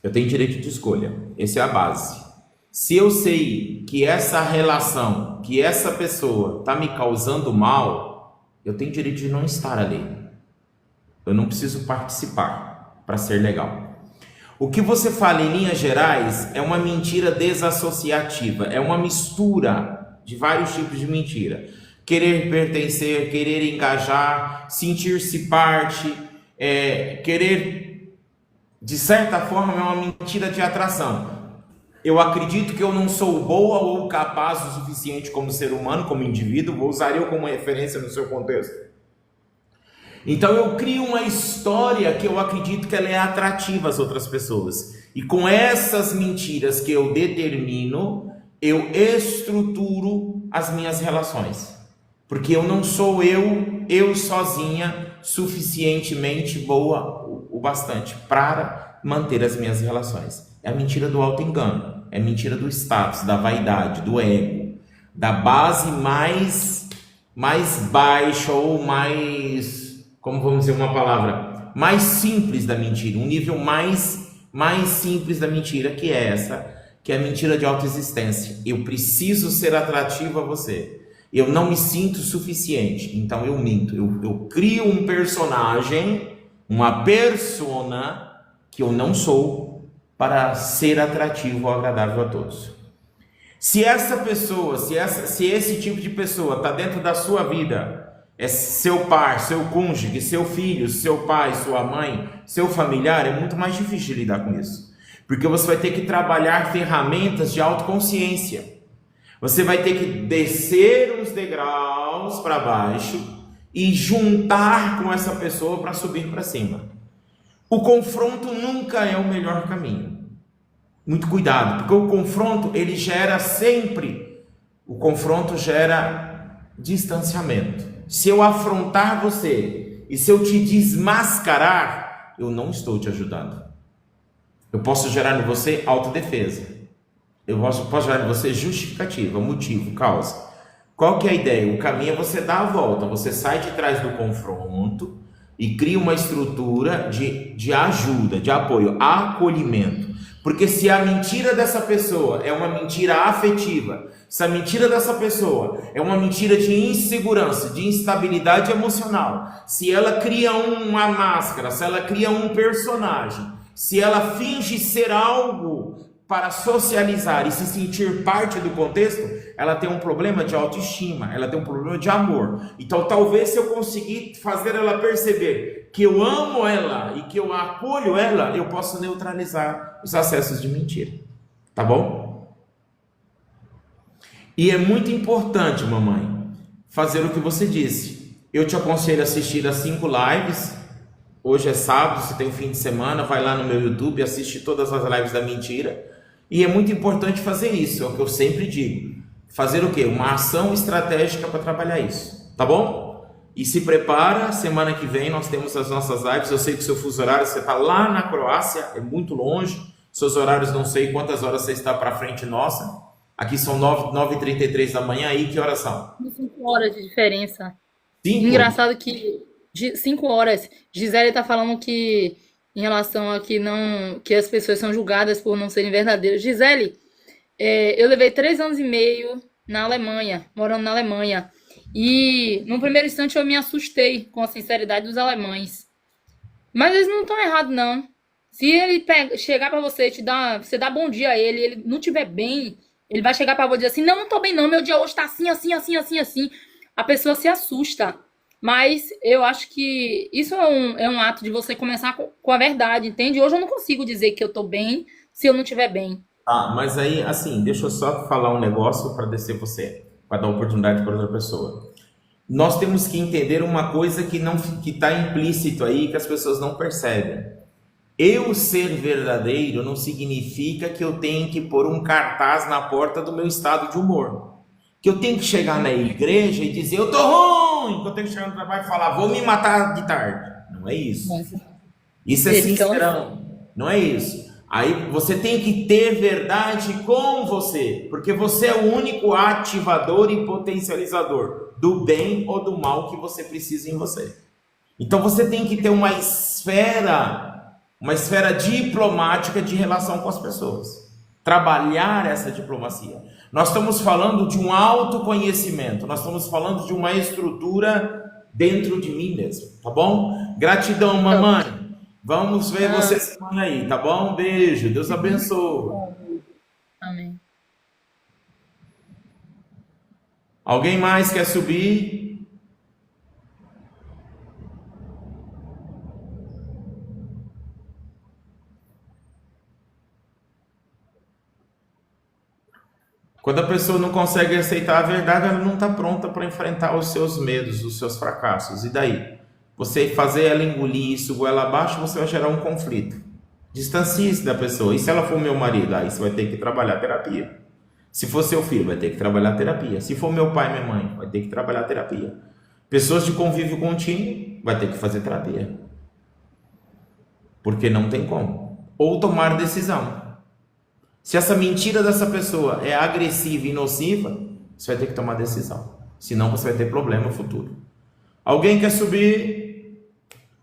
Eu tenho direito de escolha. Essa é a base. Se eu sei que essa relação, que essa pessoa está me causando mal, eu tenho direito de não estar ali. Eu não preciso participar para ser legal. O que você fala em linhas gerais é uma mentira desassociativa, é uma mistura de vários tipos de mentira. Querer pertencer, querer engajar, sentir-se parte, querer, de certa forma, é uma mentira de atração. Eu acredito que eu não sou boa ou capaz o suficiente como ser humano, como indivíduo, vou usar eu como referência no seu contexto. Então eu crio uma história que eu acredito que ela é atrativa às outras pessoas. E com essas mentiras que eu determino, eu estruturo as minhas relações. Porque eu não sou eu sozinha, suficientemente boa o bastante para manter as minhas relações. É a mentira do auto-engano, é a mentira do status, da vaidade, do ego, da base mais baixa ou mais... como vamos dizer uma palavra, mais simples da mentira, um nível mais simples da mentira, que é essa, que é a mentira de autoexistência. Eu preciso ser atrativo a você. Eu não me sinto suficiente, então eu minto. Eu crio um personagem, uma persona que eu não sou para ser atrativo ou agradável a todos. Se essa pessoa, se esse tipo de pessoa está dentro da sua vida, é seu par, seu cônjuge, seu filho, seu pai, sua mãe, seu familiar, é muito mais difícil de lidar com isso. Porque você vai ter que trabalhar ferramentas de autoconsciência. Você vai ter que descer uns degraus para baixo e juntar com essa pessoa para subir para cima. O confronto nunca é o melhor caminho. Muito cuidado, porque o confronto, ele gera sempre, o confronto gera distanciamento. Se eu afrontar você e se eu te desmascarar, eu não estou te ajudando. Eu posso gerar em você autodefesa. Eu posso gerar em você justificativa, motivo, causa. Qual que é a ideia? O caminho é você dar a volta. Você sai de trás do confronto e cria uma estrutura de ajuda, de apoio, acolhimento. Porque se a mentira dessa pessoa é uma mentira afetiva, se a mentira dessa pessoa é uma mentira de insegurança, de instabilidade emocional, se ela cria uma máscara, se ela cria um personagem, se ela finge ser algo para socializar e se sentir parte do contexto, ela tem um problema de autoestima, ela tem um problema de amor. Então talvez se eu conseguir fazer ela perceber que eu amo ela e que eu acolho ela, eu posso neutralizar os acessos de mentira. Tá bom? E é muito importante, mamãe, fazer o que você disse. Eu te aconselho a assistir as 5 lives. Hoje é sábado, você tem um fim de semana, vai lá no meu YouTube, assiste todas as lives da mentira. E é muito importante fazer isso, é o que eu sempre digo. Fazer o quê? Uma ação estratégica para trabalhar isso. Tá bom? E se prepara, semana que vem nós temos as nossas lives. Eu sei que o seu fuso horário, você está lá na Croácia, é muito longe. Seus horários, não sei quantas horas você está para frente nossa. Aqui são 9h33 da manhã, aí que horas são? 5 horas de diferença. 5? Engraçado que 5 horas. Gisele está falando que em relação a que as pessoas são julgadas por não serem verdadeiras. Gisele, eu levei 3 anos e meio na Alemanha, morando na Alemanha. E no primeiro instante eu me assustei com a sinceridade dos alemães. Mas eles não estão errados, não. Se ele chegar para você, você dá bom dia a ele não estiver bem, ele vai chegar para você e dizer assim, não estou bem não, meu dia hoje está assim, assim, assim, assim, assim. A pessoa se assusta. Mas eu acho que isso é um ato de você começar com a verdade, entende? Hoje eu não consigo dizer que eu tô bem se eu não estiver bem. Ah, mas aí, assim, deixa eu só falar um negócio para descer você, para dar oportunidade para outra pessoa. Nós temos que entender uma coisa que está implícito aí, que as pessoas não percebem. Eu ser verdadeiro não significa que eu tenho que pôr um cartaz na porta do meu estado de humor. Que eu tenho que chegar na igreja e dizer, eu tô ruim, que eu tenho que chegar no trabalho e falar, vou me matar de tarde. Não é isso. Isso é sincerão. Não é isso. Aí você tem que ter verdade com você, porque você é o único ativador e potencializador do bem ou do mal que você precisa em você. Então você tem que ter uma esfera diplomática de relação com as pessoas. Trabalhar essa diplomacia. Nós estamos falando de um autoconhecimento, nós estamos falando de uma estrutura dentro de mim mesmo, tá bom? Gratidão, mamãe. Vamos ver você semana aí, tá bom? Beijo, Deus abençoe. Amém. Alguém mais quer subir? Quando a pessoa não consegue aceitar a verdade, ela não está pronta para enfrentar os seus medos, os seus fracassos. E daí? Você fazer ela engolir isso goela abaixo, você vai gerar um conflito. Distancie-se da pessoa. E se ela for meu marido? Aí você vai ter que trabalhar terapia. Se for seu filho, vai ter que trabalhar terapia. Se for meu pai e minha mãe, vai ter que trabalhar terapia. Pessoas de convívio contínuo, vai ter que fazer terapia. Porque não tem como. Ou tomar decisão. Se essa mentira dessa pessoa é agressiva e nociva, você vai ter que tomar decisão. Senão você vai ter problema no futuro. Alguém quer subir?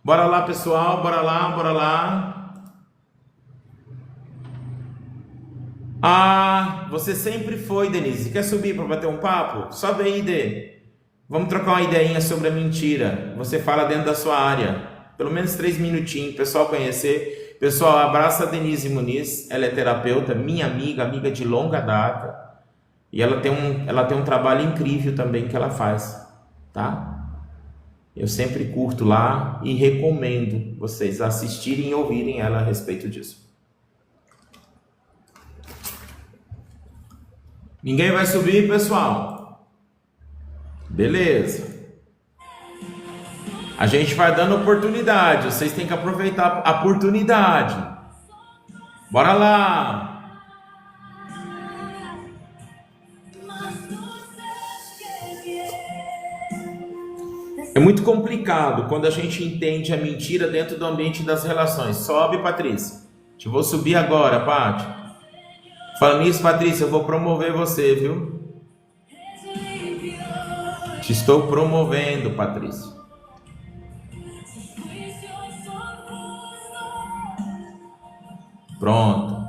Bora lá, pessoal. Bora lá, bora lá. Ah, você sempre foi, Denise. Quer subir para bater um papo? Sobe aí, Dê. Vamos trocar uma ideinha sobre a mentira. Você fala dentro da sua área. Pelo menos 3 minutinhos, pessoal conhecer. Pessoal, abraça a Denise Muniz. Ela é terapeuta, minha amiga de longa data. E ela tem um trabalho incrível também que ela faz, tá? Eu sempre curto lá e recomendo vocês assistirem e ouvirem ela a respeito disso. Ninguém vai subir, pessoal? Beleza. A gente vai dando oportunidade. Vocês têm que aproveitar a oportunidade. Bora lá. É muito complicado quando a gente entende a mentira dentro do ambiente das relações. Sobe, Patrícia. Te vou subir agora, Paty. Falando nisso, Patrícia, eu vou promover você, viu? Te estou promovendo, Patrícia. Pronto.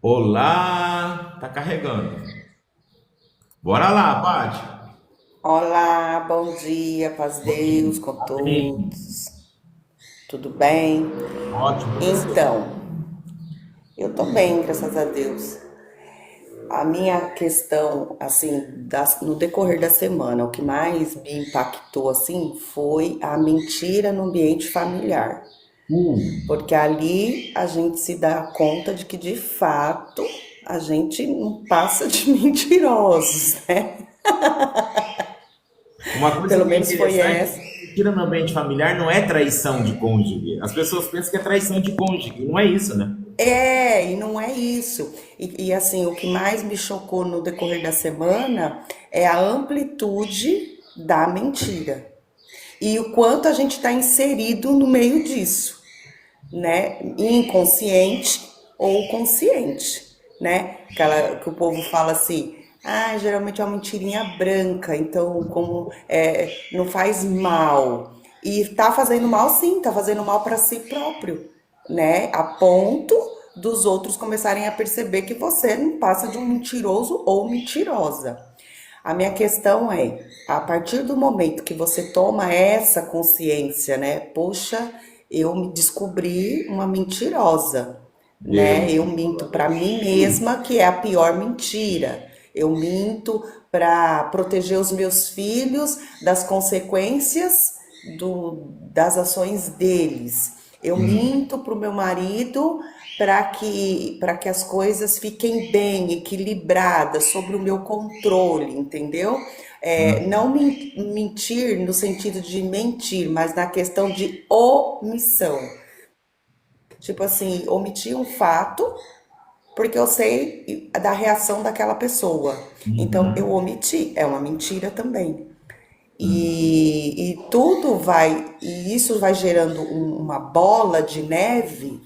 Olá, tá carregando. Bora lá, Paty. Olá, bom dia, paz de Deus com todos. Tudo bem? Ótimo. Então, eu tô bem, graças a Deus. A minha questão, assim, no decorrer da semana, o que mais me impactou, assim, foi a mentira no ambiente familiar. Porque ali a gente se dá conta de que, de fato, a gente não passa de mentirosos, né? Uma coisa Pelo que menos foi essa. mentira no ambiente familiar não é traição de cônjuge. As pessoas pensam que é traição de cônjuge. Não é isso, né? E não é isso. Assim, o que mais me chocou no decorrer da semana é a amplitude da mentira. E o quanto a gente está inserido no meio disso, né? Inconsciente ou consciente, né? Que o povo fala assim, geralmente é uma mentirinha branca, então como não faz mal. E tá fazendo mal sim, tá fazendo mal para si próprio, né? A ponto dos outros começarem a perceber que você não passa de um mentiroso ou mentirosa. A minha questão é, a partir do momento que você toma essa consciência, né? Poxa, eu me descobri uma mentirosa, né? Eu minto para mim mesma, que é a pior mentira. Eu minto para proteger os meus filhos das consequências das ações deles. Eu minto para o meu marido para que as coisas fiquem bem equilibradas, sobre o meu controle, entendeu? Não mentir no sentido de mentir, mas na questão de omissão. Tipo assim, omitir um fato porque eu sei da reação daquela pessoa. Então, eu omiti, é uma mentira também. E tudo vai, e isso vai gerando uma bola de neve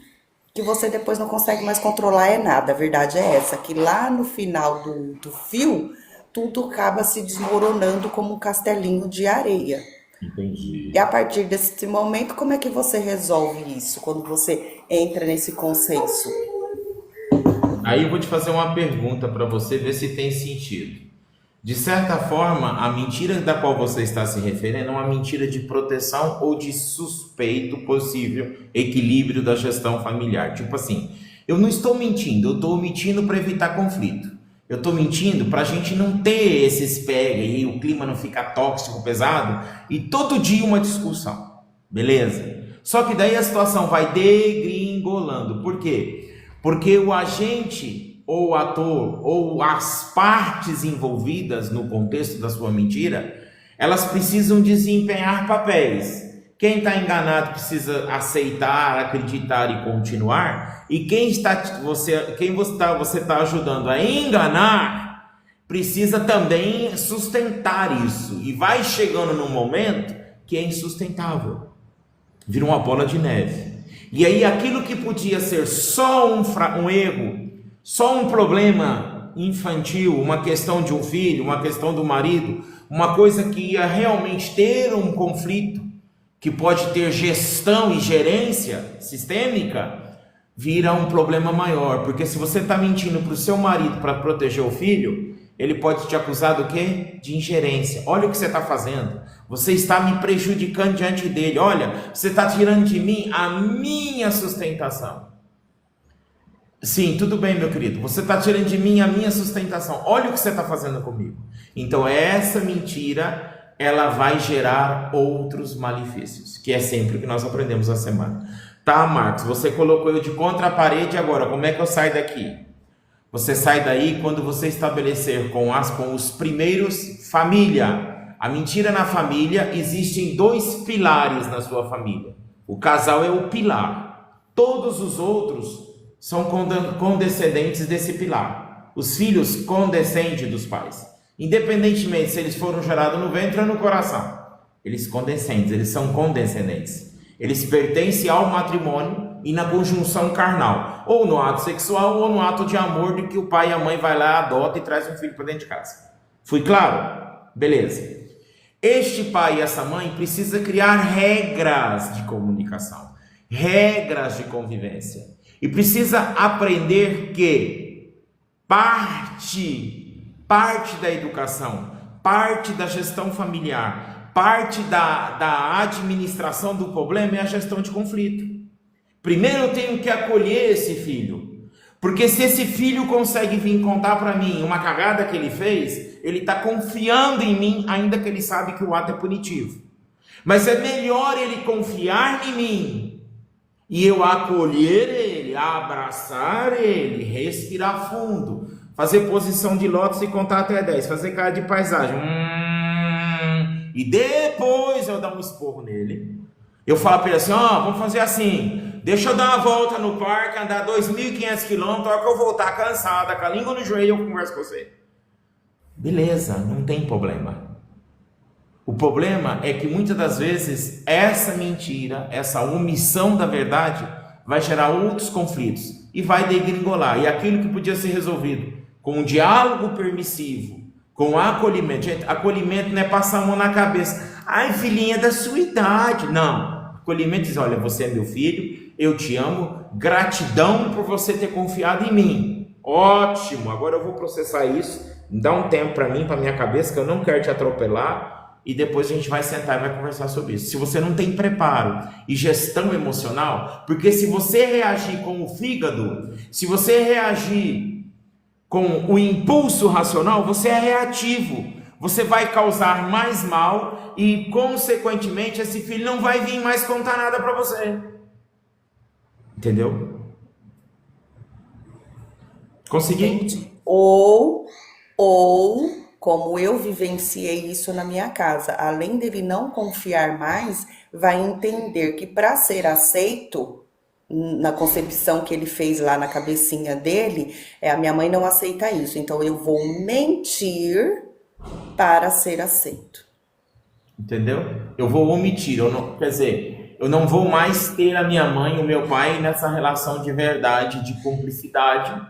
que você depois não consegue mais controlar é nada. A verdade é essa, que lá no final do fio, tudo acaba se desmoronando como um castelinho de areia. Entendi. E a partir desse momento, como é que você resolve isso, quando você entra nesse consenso? Aí eu vou te fazer uma pergunta para você ver se tem sentido. De certa forma, a mentira da qual você está se referindo é uma mentira de proteção ou de suspeito possível equilíbrio da gestão familiar. Tipo assim, eu não estou mentindo, eu estou omitindo para evitar conflito. Eu estou mentindo para a gente não ter esses pega e o clima não ficar tóxico, pesado e todo dia uma discussão, beleza? Só que daí a situação vai degringolando. Por quê? Porque o agente ou o ator ou as partes envolvidas no contexto da sua mentira, elas precisam desempenhar papéis. Quem está enganado precisa aceitar, acreditar e continuar. E quem você está ajudando a enganar, precisa também sustentar isso. E vai chegando num momento que é insustentável. Vira uma bola de neve. E aí aquilo que podia ser só um erro, só um problema infantil, uma questão de um filho, uma questão do marido, uma coisa que ia realmente ter um conflito, que pode ter gestão e gerência sistêmica, vira um problema maior. Porque se você está mentindo para o seu marido para proteger o filho, ele pode te acusar do quê? De ingerência. Olha o que você está fazendo. Você está me prejudicando diante dele. Olha, você está tirando de mim a minha sustentação. Sim, tudo bem, meu querido. Você está tirando de mim a minha sustentação. Olha o que você está fazendo comigo. Então, essa mentira, ela vai gerar outros malefícios, que é sempre o que nós aprendemos na semana. Tá, Marcos, você colocou eu de contra a parede, agora como é que eu saio daqui? Você sai daí quando você estabelecer com os primeiros família. A mentira na família, existem 2 pilares na sua família. O casal é o pilar. Todos os outros são condescendentes desse pilar. Os filhos condescendem dos pais. Independentemente se eles foram gerados no ventre ou no coração. Eles são condescendentes. Eles pertencem ao matrimônio e na conjunção carnal. Ou no ato sexual ou no ato de amor de que o pai e a mãe vai lá, adota e traz um filho para dentro de casa. Fui claro? Beleza. Este pai e essa mãe precisa criar regras de comunicação. Regras de convivência. E precisa aprender que parte da educação, parte da gestão familiar, parte da administração do problema é a gestão de conflito. Primeiro eu tenho que acolher esse filho, porque se esse filho consegue vir contar para mim uma cagada que ele fez, ele está confiando em mim, ainda que ele sabe que o ato é punitivo. Mas é melhor ele confiar em mim e eu acolher ele, abraçar ele, respirar fundo, fazer posição de lótus e contar até 10, fazer cara de paisagem, e depois eu dar um esporro nele. Eu falo para ele assim, vamos fazer assim, deixa eu dar uma volta no parque, andar 2.500 quilômetros, a hora que eu voltar cansada, com a língua no joelho, eu converso com você. Beleza, não tem problema. O problema é que muitas das vezes essa mentira, essa omissão da verdade vai gerar outros conflitos e vai degringolar. E aquilo que podia ser resolvido com um diálogo permissivo, com acolhimento. Gente, acolhimento não é passar a mão na cabeça. Ai, filhinha, é da sua idade. Não. Acolhimento diz, olha, você é meu filho, eu te amo, gratidão por você ter confiado em mim. Ótimo, agora eu vou processar isso, dá um tempo para mim, para minha cabeça, que eu não quero te atropelar. E depois a gente vai sentar e vai conversar sobre isso. Se você não tem preparo e gestão emocional, porque se você reagir com o fígado, se você reagir com o impulso racional, você é reativo. Você vai causar mais mal e, consequentemente, esse filho não vai vir mais contar nada para você. Entendeu? Consegui? Entendi. Ou, como eu vivenciei isso na minha casa, além dele não confiar mais, vai entender que para ser aceito, na concepção que ele fez lá na cabecinha dele, a minha mãe não aceita isso, então eu vou mentir para ser aceito. Entendeu? Eu vou omitir, quer dizer, eu não vou mais ter a minha mãe e o meu pai nessa relação de verdade, de cumplicidade,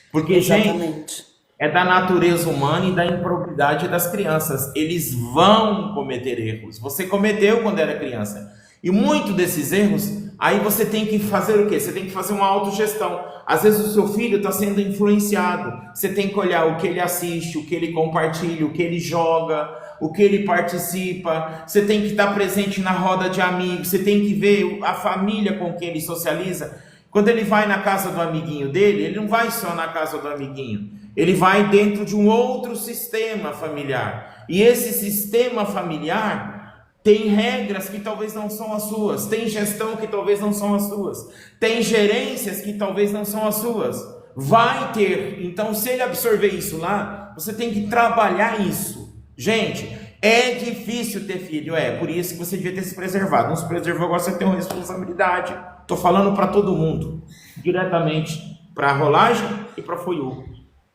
porque, gente, Exatamente. é da natureza humana e da improbidade das crianças. Eles vão cometer erros. Você cometeu quando era criança. E muito desses erros, aí você tem que fazer o quê? Você tem que fazer uma autogestão. Às vezes o seu filho está sendo influenciado. Você tem que olhar o que ele assiste, o que ele compartilha, o que ele joga, o que ele participa. Você tem que estar presente na roda de amigos. Você tem que ver a família com quem ele socializa. Quando ele vai na casa do amiguinho dele, ele não vai só na casa do amiguinho. Ele vai dentro de um outro sistema familiar. E esse sistema familiar tem regras que talvez não são as suas. Tem gestão que talvez não são as suas. Tem gerências que talvez não são as suas. Vai ter. Então, se ele absorver isso lá, você tem que trabalhar isso. Gente, é difícil ter filho. Por isso que você devia ter se preservado. Não se preservou, agora você tem uma responsabilidade. Estou falando para todo mundo. Diretamente para a rolagem e para a foiu.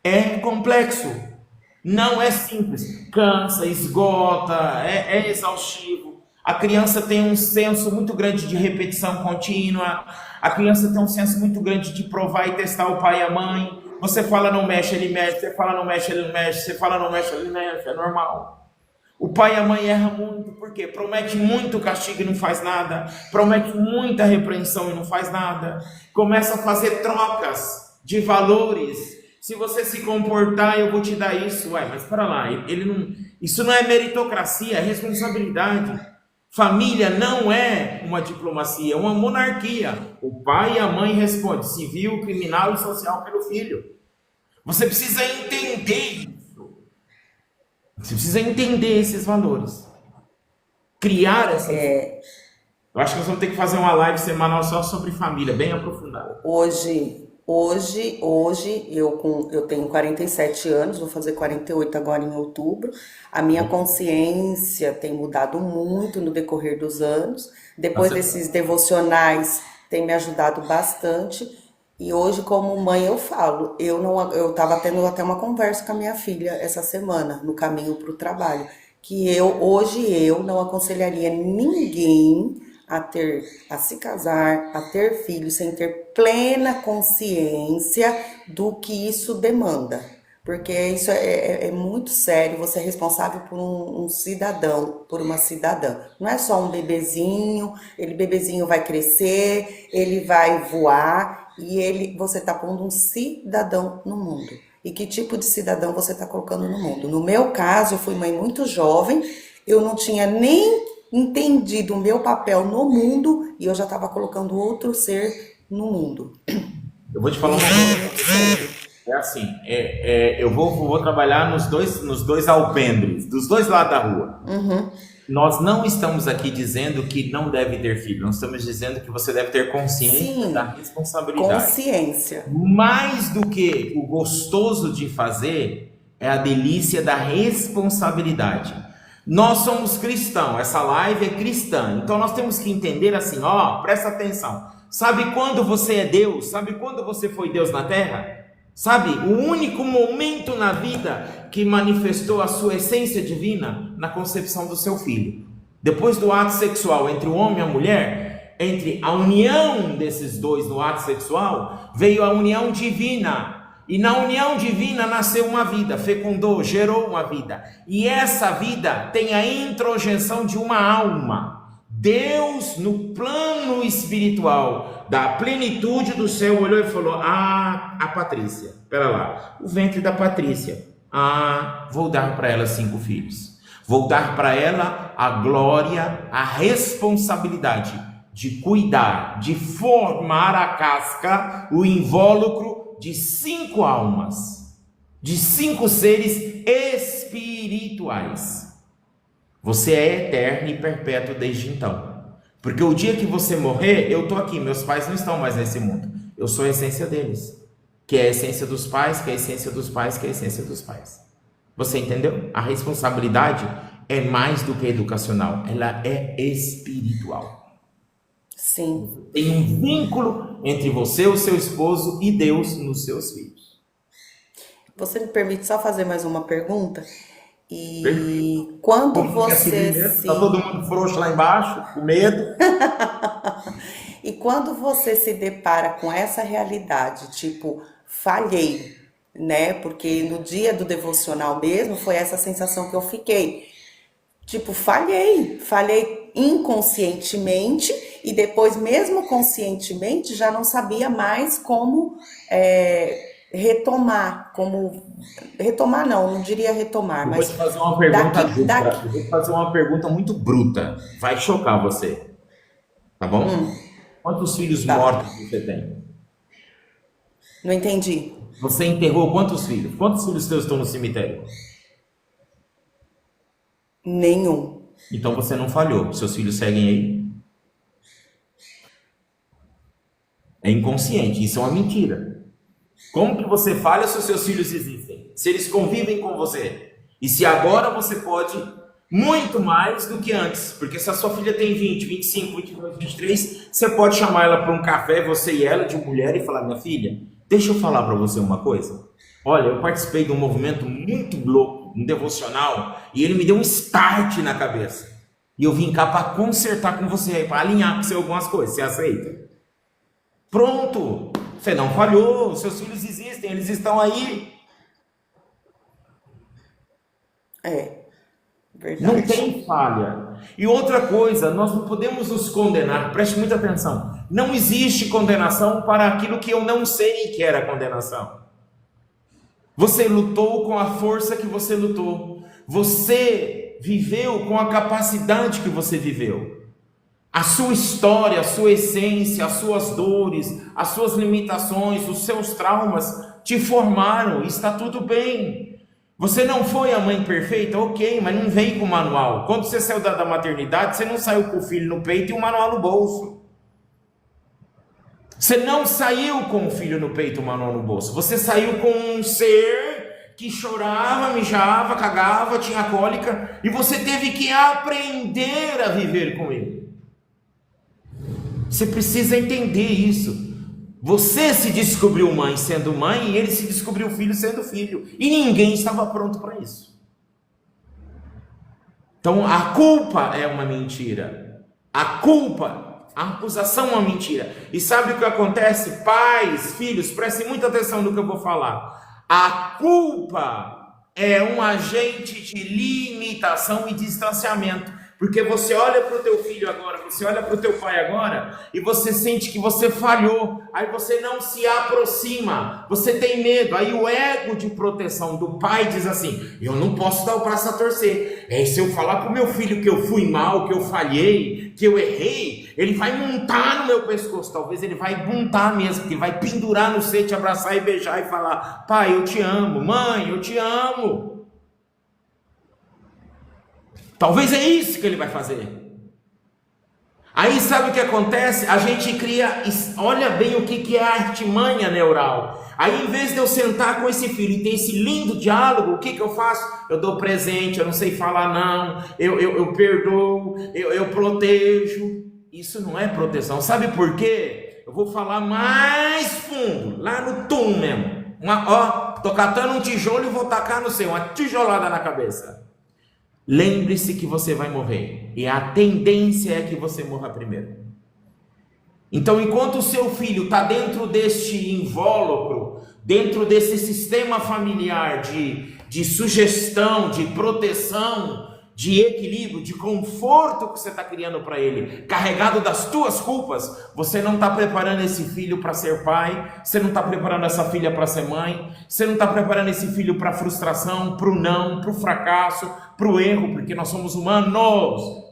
É complexo, não é simples, cansa, esgota, é exaustivo. A criança tem um senso muito grande de repetição contínua, a criança tem um senso muito grande de provar e testar o pai e a mãe. Você fala não mexe, ele mexe, você fala não mexe, ele não mexe, você fala não mexe, ele mexe, é normal. O pai e a mãe erram muito, por quê? Promete muito castigo e não faz nada, promete muita repreensão e não faz nada, começa a fazer trocas de valores. Se você se comportar, eu vou te dar isso. Mas para lá, isso não é meritocracia, é responsabilidade. Família não é uma diplomacia, é uma monarquia. O pai e a mãe respondem, civil, criminal e social pelo filho. Você precisa entender isso. Você precisa entender esses valores. Criar essas... Eu acho que nós vamos ter que fazer uma live semanal só sobre família, bem aprofundada. Hoje eu tenho 47 anos, vou fazer 48 agora em outubro. A minha consciência tem mudado muito no decorrer dos anos. Depois desses devocionais tem me ajudado bastante. E hoje, como mãe, eu falo, eu estava tendo até uma conversa com a minha filha essa semana, no caminho para o trabalho, que hoje eu não aconselharia ninguém a se casar, a ter filhos, sem ter plena consciência do que isso demanda. Porque isso é muito sério, você é responsável por um cidadão, por uma cidadã. Não é só um bebezinho, bebezinho vai crescer, ele vai voar, e você está pondo um cidadão no mundo. E que tipo de cidadão você está colocando no mundo? No meu caso, eu fui mãe muito jovem, eu não tinha nem entendido o meu papel no mundo e eu já estava colocando outro ser no mundo. Eu vou te falar uma coisa. É assim, eu vou trabalhar nos dois alpendres, dos dois lados da rua. Uhum. Nós não estamos aqui dizendo que não deve ter filho, nós estamos dizendo que você deve ter consciência da responsabilidade. Consciência. Mais do que o gostoso de fazer, é a delícia da responsabilidade. Nós somos cristãos, essa live é cristã, então nós temos que entender assim, presta atenção. Sabe quando você é Deus? Sabe quando você foi Deus na terra? Sabe, o único momento na vida que manifestou a sua essência divina na concepção do seu filho. Depois do ato sexual entre o homem e a mulher, entre a união desses dois no ato sexual, veio a união divina. E na união divina nasceu uma vida, fecundou, gerou uma vida. E essa vida tem a introjeção de uma alma. Deus, no plano espiritual da plenitude do céu, olhou e falou: a Patrícia, espera lá, o ventre da Patrícia, vou dar para ela 5 filhos. Vou dar para ela a glória, a responsabilidade de cuidar, de formar a casca, o invólucro de 5 almas, de 5 seres espirituais. Você é eterno e perpétuo desde então. Porque o dia que você morrer, eu estou aqui, meus pais não estão mais nesse mundo. Eu sou a essência deles. Que é a essência dos pais, que é a essência dos pais, que é a essência dos pais. Você entendeu? A responsabilidade é mais do que educacional, ela é espiritual. Sim. Tem um vínculo entre você, o seu esposo e Deus nos seus filhos. Você me permite só fazer mais uma pergunta? E Perfeito. quando Como que é assim você mesmo? se... Tá todo mundo frouxo lá embaixo, com medo. E quando você se depara com essa realidade, tipo, falhei, né? Porque no dia do devocional mesmo foi essa sensação que eu fiquei. Tipo, falhei inconscientemente e depois, mesmo conscientemente, já não sabia mais como retomar, não diria retomar, Eu vou mas te fazer uma pergunta daqui, bruta. daqui, Eu vou te fazer uma pergunta muito bruta. Vai chocar você. Tá bom? Quantos filhos tá. mortos você tem? Não entendi. Você enterrou quantos filhos? Quantos filhos teus estão no cemitério? Nenhum. Então você não falhou. Seus filhos seguem aí. É inconsciente. Isso é uma mentira. Como que você falha se os seus filhos existem? Se eles convivem com você. E se agora você pode muito mais do que antes. Porque se a sua filha tem 20, 25, 22, 23, você pode chamar ela para um café, você e ela, de mulher, e falar: minha filha, deixa eu falar para você uma coisa. Olha, eu participei de um movimento muito louco, um devocional, e ele me deu um start na cabeça. E eu vim cá para consertar com você, para alinhar com você algumas coisas. Você aceita? Pronto! Você não falhou, seus filhos existem, eles estão aí. Verdade. Não tem falha. E outra coisa, nós não podemos nos condenar, preste muita atenção. Não existe condenação para aquilo que eu não sei que era condenação. Você lutou com a força que você lutou. Você viveu com a capacidade que você viveu. A sua história, a sua essência, as suas dores, as suas limitações, os seus traumas te formaram, está tudo bem. Você não foi a mãe perfeita? Ok, mas não veio com o manual. Quando você saiu da maternidade, você não saiu com o filho no peito e o manual no bolso. Você não saiu com o filho no peito e o manual no bolso. Você saiu com um ser que chorava, mijava, cagava, tinha cólica, e você teve que aprender a viver com ele. Você precisa entender isso. Você se descobriu mãe sendo mãe e ele se descobriu filho sendo filho. E ninguém estava pronto para isso. Então a culpa é uma mentira. A acusação é uma mentira. E sabe o que acontece? Pais, filhos, prestem muita atenção no que eu vou falar. A culpa é um agente de limitação e distanciamento. Porque você olha para o teu filho agora, você olha para o teu pai agora, e você sente que você falhou, aí você não se aproxima, você tem medo, aí o ego de proteção do pai diz assim: eu não posso dar o braço a torcer, se eu falar para o meu filho que eu fui mal, que eu falhei, que eu errei, ele vai montar no meu pescoço, talvez ele vai montar mesmo, porque ele vai pendurar no seio, te abraçar e beijar e falar: pai, eu te amo, mãe, eu te amo. Talvez é isso que ele vai fazer. Aí sabe o que acontece? A gente cria, olha bem o que é a artimanha neural. Aí em vez de eu sentar com esse filho e ter esse lindo diálogo, o que eu faço? Eu dou presente, eu não sei falar não, eu perdoo, eu protejo. Isso não é proteção. Sabe por quê? Eu vou falar mais fundo, lá no tum mesmo. Tô catando um tijolo e vou tacar no seu, uma tijolada na cabeça. Lembre-se que você vai morrer, e a tendência é que você morra primeiro. Então, enquanto o seu filho está dentro deste invólucro, dentro desse sistema familiar de sugestão, de proteção, de equilíbrio, de conforto que você está criando para ele, carregado das tuas culpas, você não está preparando esse filho para ser pai, você não está preparando essa filha para ser mãe, você não está preparando esse filho para a frustração, para o não, para o fracasso, para o erro, porque nós somos humanos,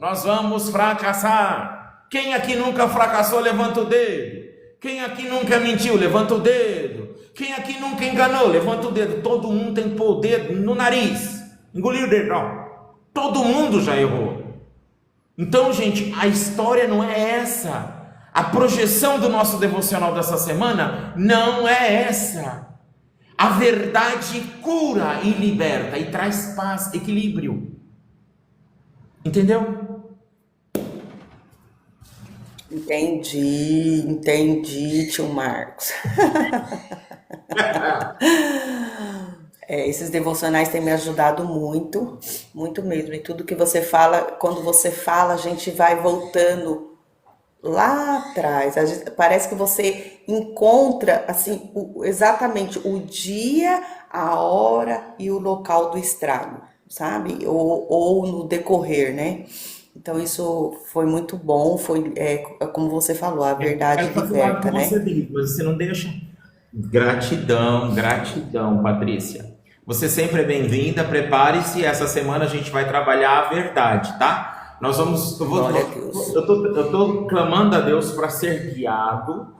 nós vamos fracassar. Quem aqui nunca fracassou, levanta o dedo. Quem aqui nunca mentiu, levanta o dedo. Quem aqui nunca enganou, levanta o dedo. Todo mundo tem que pôr o dedo no nariz, engolir o dedo, não. Todo mundo já errou. Então, gente, a história não é essa. A projeção do nosso devocional dessa semana não é essa. A verdade cura e liberta e traz paz, equilíbrio. Entendeu? Entendi, tio Marcos. Esses devocionais têm me ajudado muito, muito mesmo. E tudo que você fala, quando você fala, a gente vai voltando lá atrás. Parece que você encontra assim exatamente o dia, a hora e o local do estrago, sabe? Ou no decorrer, né? Então isso foi muito bom, como você falou, a verdade liberta, né? Você não deixa. Gratidão, Patrícia. Você sempre é bem-vinda, prepare-se, essa semana a gente vai trabalhar a verdade, tá? Eu tô clamando a Deus para ser guiado.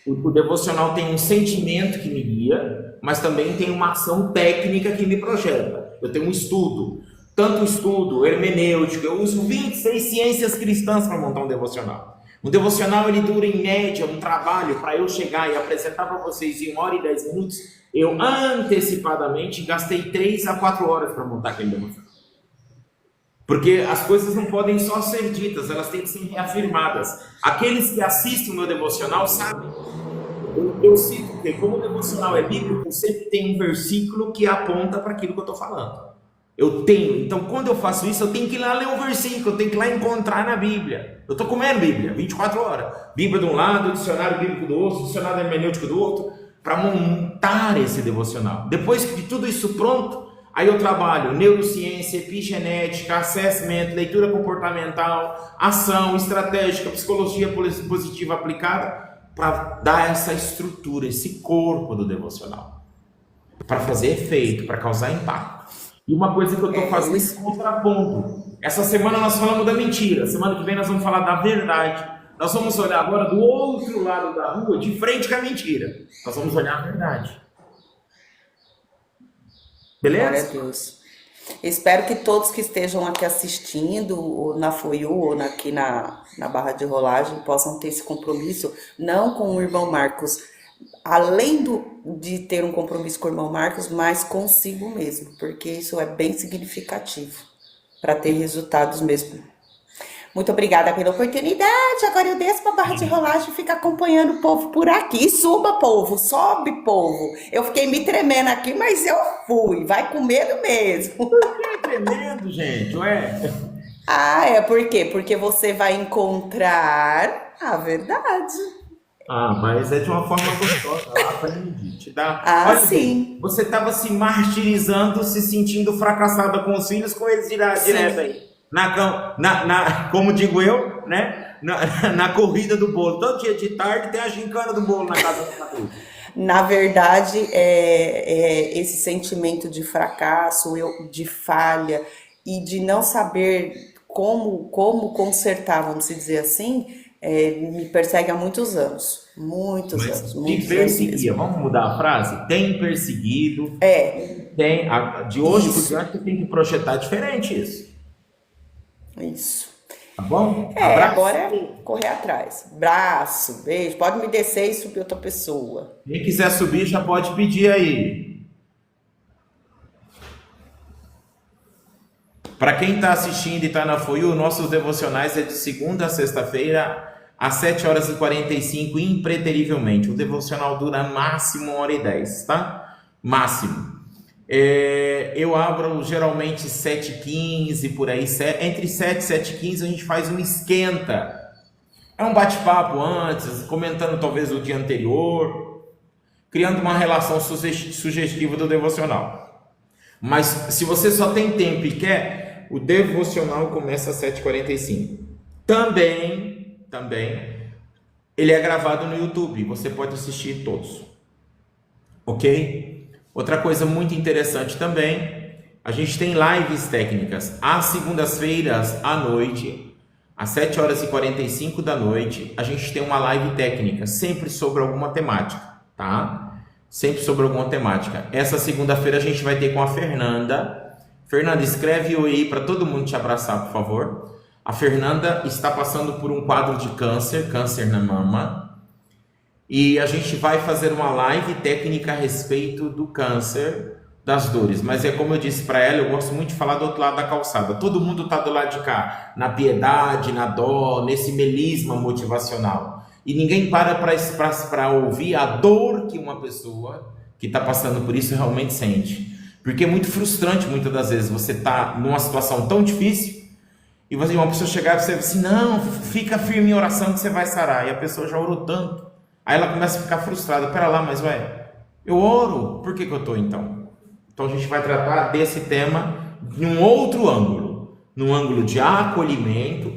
O devocional tem um sentimento que me guia, mas também tem uma ação técnica que me projeta. Eu tenho um estudo, tanto estudo hermenêutico, eu uso 26 ciências cristãs para montar um devocional. Um devocional ele dura em média um trabalho para eu chegar e apresentar para vocês em 1 hora e 10 minutos. Eu antecipadamente gastei 3 a 4 horas para montar aquele devocional. Porque as coisas não podem só ser ditas, elas têm que ser reafirmadas. Aqueles que assistem o meu devocional sabem. Eu cito que como o devocional é bíblico, sempre tem um versículo que aponta para aquilo que eu estou falando. Então quando eu faço isso, eu tenho que ir lá ler o versículo, eu tenho que ir lá encontrar na Bíblia. Eu estou comendo Bíblia, 24 horas. Bíblia de um lado, dicionário bíblico do outro, dicionário hermenêutico do outro, para montar esse devocional. Depois de tudo isso pronto, aí eu trabalho neurociência, epigenética, assessment, leitura comportamental, ação estratégica, psicologia positiva aplicada, para dar essa estrutura, esse corpo do devocional, para fazer efeito, para causar impacto. E uma coisa que eu estou fazendo é contraponto. Essa semana nós falamos da mentira, semana que vem nós vamos falar da verdade. Nós vamos olhar agora do outro lado da rua, de frente com a mentira. Nós vamos olhar a verdade. Beleza? Glória a Deus. Espero que todos que estejam aqui assistindo, ou na FOIU, ou aqui na barra de rolagem, possam ter esse compromisso, não com o irmão Marcos, além de ter um compromisso com o irmão Marcos, mas consigo mesmo, porque isso é bem significativo, para ter resultados mesmo. Muito obrigada pela oportunidade. Agora eu desço para a barra de rolagem e fico acompanhando o povo por aqui. Suba, povo, sobe, povo. Eu fiquei me tremendo aqui, mas eu fui. Vai com medo mesmo. Por que tremendo, gente? Ué? Por quê? Porque você vai encontrar a verdade. Mas é de uma forma gostosa. Aprende, te dá. Olha, sim. Você estava se martirizando, se sentindo fracassada com os filhos, com eles direto aí. Como digo eu, né? Na corrida do bolo. Todo dia de tarde tem a gincana do bolo na casa do Cadu. Na verdade, esse sentimento de fracasso, de falha e de não saber como consertar, vamos dizer assim, me persegue há muitos anos. Muitos anos. Te perseguia. Vamos mudar a frase? Tem perseguido. De hoje por diante tem que projetar diferente isso. Isso. Tá bom? Agora é correr atrás. Braço, beijo. Pode me descer e subir outra pessoa. Quem quiser subir já pode pedir aí. Para quem está assistindo e está na FOIU, nossos devocionais é de segunda a sexta-feira, às 7 horas e 45, impreterivelmente. O devocional dura máximo 1 hora e 10, tá? Máximo. Eu abro geralmente 7h15 por aí, entre 7 e 7h15 a gente faz um esquenta, é um bate-papo antes, comentando talvez o dia anterior, criando uma relação sugestiva do devocional. Mas se você só tem tempo e quer, o devocional começa às 7h45. Também ele é gravado no YouTube, você pode assistir todos, ok? Outra coisa muito interessante também, a gente tem lives técnicas às segundas-feiras à noite, às 7 horas e 45 da noite, a gente tem uma live técnica, sempre sobre alguma temática, tá? Sempre sobre alguma temática. Essa segunda-feira a gente vai ter com a Fernanda. Fernanda, escreve oi aí para todo mundo te abraçar, por favor. A Fernanda está passando por um quadro de câncer na mama, e a gente vai fazer uma live técnica a respeito do câncer, das dores. Mas é como eu disse para ela, eu gosto muito de falar do outro lado da calçada. Todo mundo está do lado de cá, na piedade, na dó, nesse melisma motivacional. E ninguém para ouvir a dor que uma pessoa que está passando por isso realmente sente. Porque é muito frustrante, muitas das vezes, você está numa situação tão difícil e uma pessoa chegar e você dizer assim, não, fica firme em oração que você vai sarar. E a pessoa já orou tanto. Aí ela começa a ficar frustrada. Pera lá, mas eu oro, por que eu estou então? Então a gente vai tratar desse tema num outro ângulo, num ângulo de acolhimento.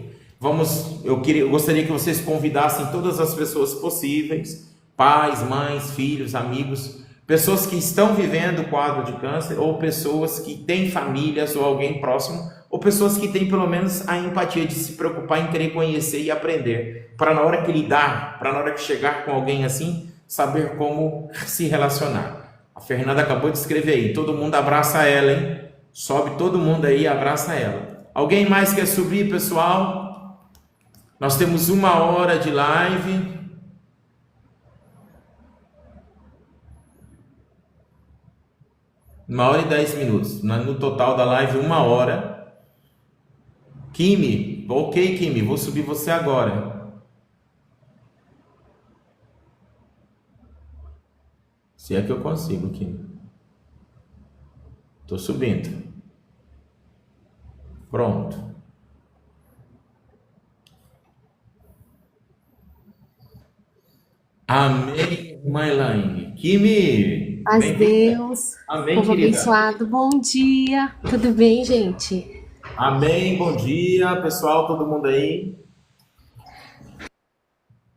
Eu gostaria que vocês convidassem todas as pessoas possíveis, pais, mães, filhos, amigos, pessoas que estão vivendo o quadro de câncer, ou pessoas que têm famílias ou alguém próximo, ou pessoas que têm pelo menos a empatia de se preocupar em querer conhecer e aprender, para na hora que lidar, para na hora que chegar com alguém assim, saber como se relacionar. A Fernanda acabou de escrever aí, todo mundo abraça ela, hein? Sobe todo mundo aí e abraça ela. Alguém mais quer subir, pessoal? Nós temos 1 hora de live. Uma hora e 10 minutos. No total da live, 1 hora. Kimi, ok, Kimi, vou subir você agora. Se é que eu consigo, Kimi. Tô subindo. Pronto. Amém, mãe Elaine. Kimi, Paz bem-vinda. Deus, Amém, povo querida. abençoado, bom dia, tudo bem, gente? Amém, bom dia, pessoal, todo mundo aí.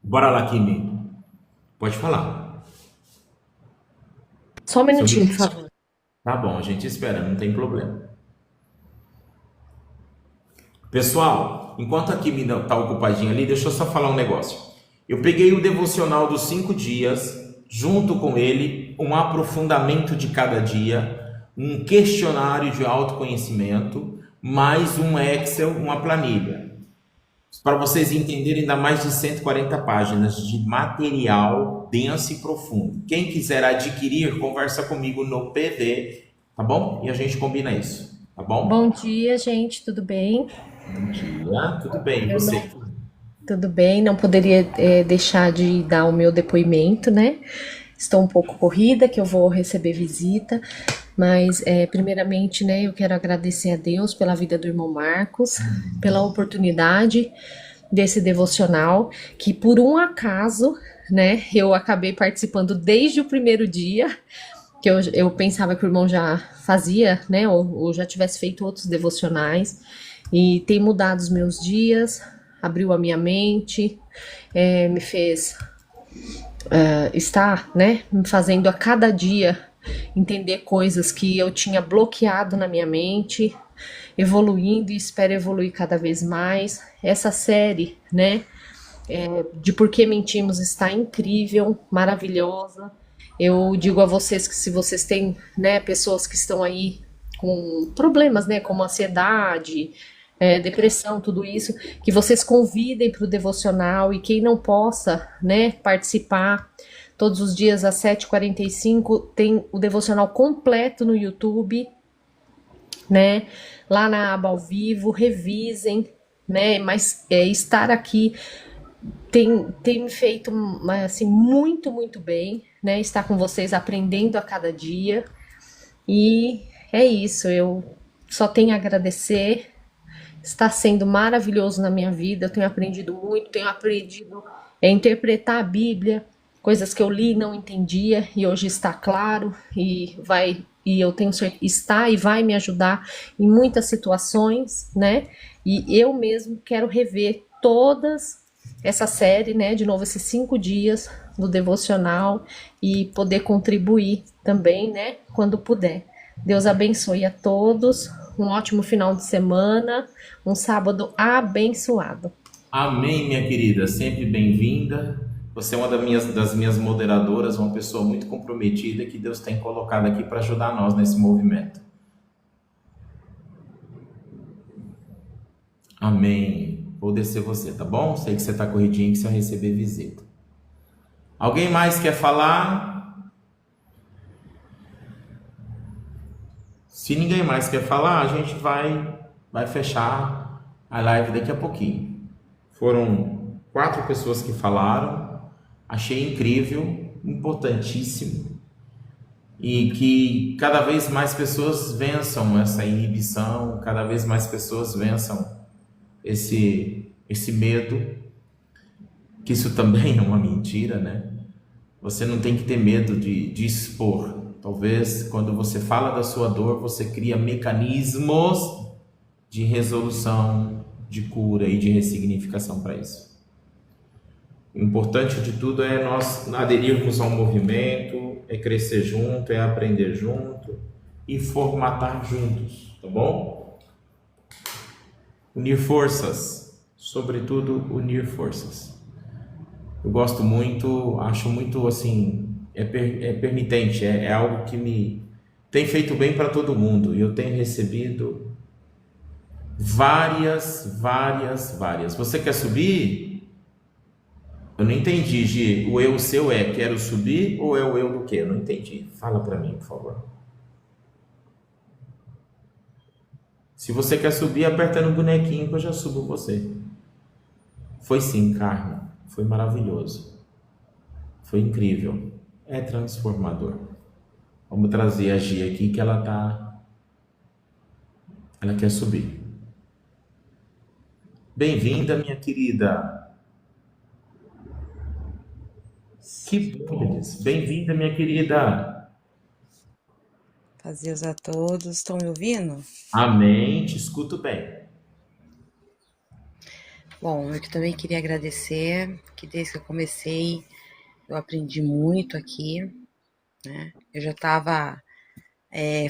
Bora lá, Kimi. Pode falar. Só um minutinho, por favor. Tá bom, a gente espera, não tem problema. Pessoal, enquanto a Kimi tá ocupadinha ali, deixa eu só falar um negócio. Eu peguei o devocional dos 5 dias, junto com ele, um aprofundamento de cada dia, um questionário de autoconhecimento, mais um Excel, uma planilha. Para vocês entenderem, dá mais de 140 páginas de material denso e profundo. Quem quiser adquirir, conversa comigo no PV, tá bom? E a gente combina isso, tá bom? Bom dia, gente, tudo bem? Bom dia, tudo bem, e você? Tudo bem, não poderia deixar de dar o meu depoimento, né? Estou um pouco corrida, que eu vou receber visita, mas primeiramente, né, eu quero agradecer a Deus pela vida do irmão Marcos, pela oportunidade desse devocional, que por um acaso, né, eu acabei participando desde o primeiro dia, que eu pensava que o irmão já fazia, né, ou já tivesse feito outros devocionais, e tem mudado os meus dias, abriu a minha mente, me fez estar, né, me fazendo a cada dia entender coisas que eu tinha bloqueado na minha mente, evoluindo e espero evoluir cada vez mais. Essa série, né, de Por que Mentimos está incrível, maravilhosa. Eu digo a vocês que se vocês têm, né, pessoas que estão aí com problemas, né, como ansiedade, depressão, tudo isso, que vocês convidem para o devocional, e quem não possa, né, participar, todos os dias às 7h45 tem o devocional completo no YouTube, né, lá na aba ao vivo, revisem, né, mas estar aqui tem me feito assim, muito, muito bem, né, estar com vocês aprendendo a cada dia, e é isso, eu só tenho a agradecer. Está sendo maravilhoso na minha vida, eu tenho aprendido muito, tenho aprendido a interpretar a Bíblia, coisas que eu li e não entendia, e hoje está claro, e eu tenho certeza, está e vai me ajudar em muitas situações, né? E eu mesmo quero rever todas essa série, né? De novo, esses 5 dias do devocional, e poder contribuir também, né? Quando puder. Deus abençoe a todos, um ótimo final de semana, um sábado abençoado. Amém, minha querida, sempre bem-vinda. Você é uma das minhas moderadoras, uma pessoa muito comprometida que Deus tem colocado aqui para ajudar nós nesse movimento. Amém. Vou descer você, tá bom? Sei que você tá corridinho, que você vai receber visita. Alguém mais quer falar? Se ninguém mais quer falar, a gente vai fechar a live daqui a pouquinho. Foram 4 pessoas que falaram. Achei incrível, importantíssimo. E que cada vez mais pessoas vençam essa inibição, cada vez mais pessoas vençam esse medo, que isso também é uma mentira, né? Você não tem que ter medo de expor. Talvez quando você fala da sua dor, você cria mecanismos de resolução, de cura e de ressignificação para isso. O importante de tudo é nós aderirmos ao movimento, é crescer junto, é aprender junto e formatar juntos, tá bom? Unir forças, sobretudo unir forças. Eu gosto muito, acho muito assim, é permitente, é algo que me tem feito bem para todo mundo e eu tenho recebido várias. Você quer subir? Eu não entendi, Gi. O eu seu é quero subir ou é o eu do quê? Eu não entendi. Fala para mim, por favor. Se você quer subir, aperta no bonequinho que eu já subo você. Foi sim, Carmen. Foi maravilhoso. Foi incrível. É transformador. Vamos trazer a Gi aqui que ela quer subir. Bem-vinda, minha querida. Que bom. Bem-vinda, minha querida. Paz a todos, estão me ouvindo? Amém. Te escuto bem. Bom, eu também queria agradecer, que desde que eu comecei, eu aprendi muito aqui, né? Eu já estava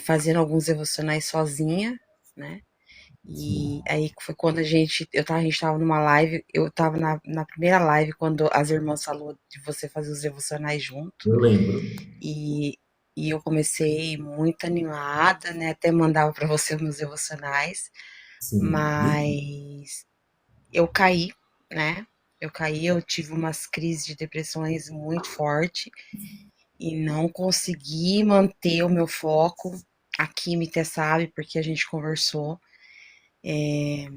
fazendo alguns devocionais sozinha, né? E aí foi quando a gente estava numa live, eu estava na primeira live, quando as irmãs falou de você fazer os devocionais junto. Eu lembro. E eu comecei muito animada, né? Até mandava para você meus devocionais, Sim. mas eu caí, né? Eu tive umas crises de depressões muito fortes e não consegui manter o meu foco. A Kimi até sabe, porque a gente conversou. E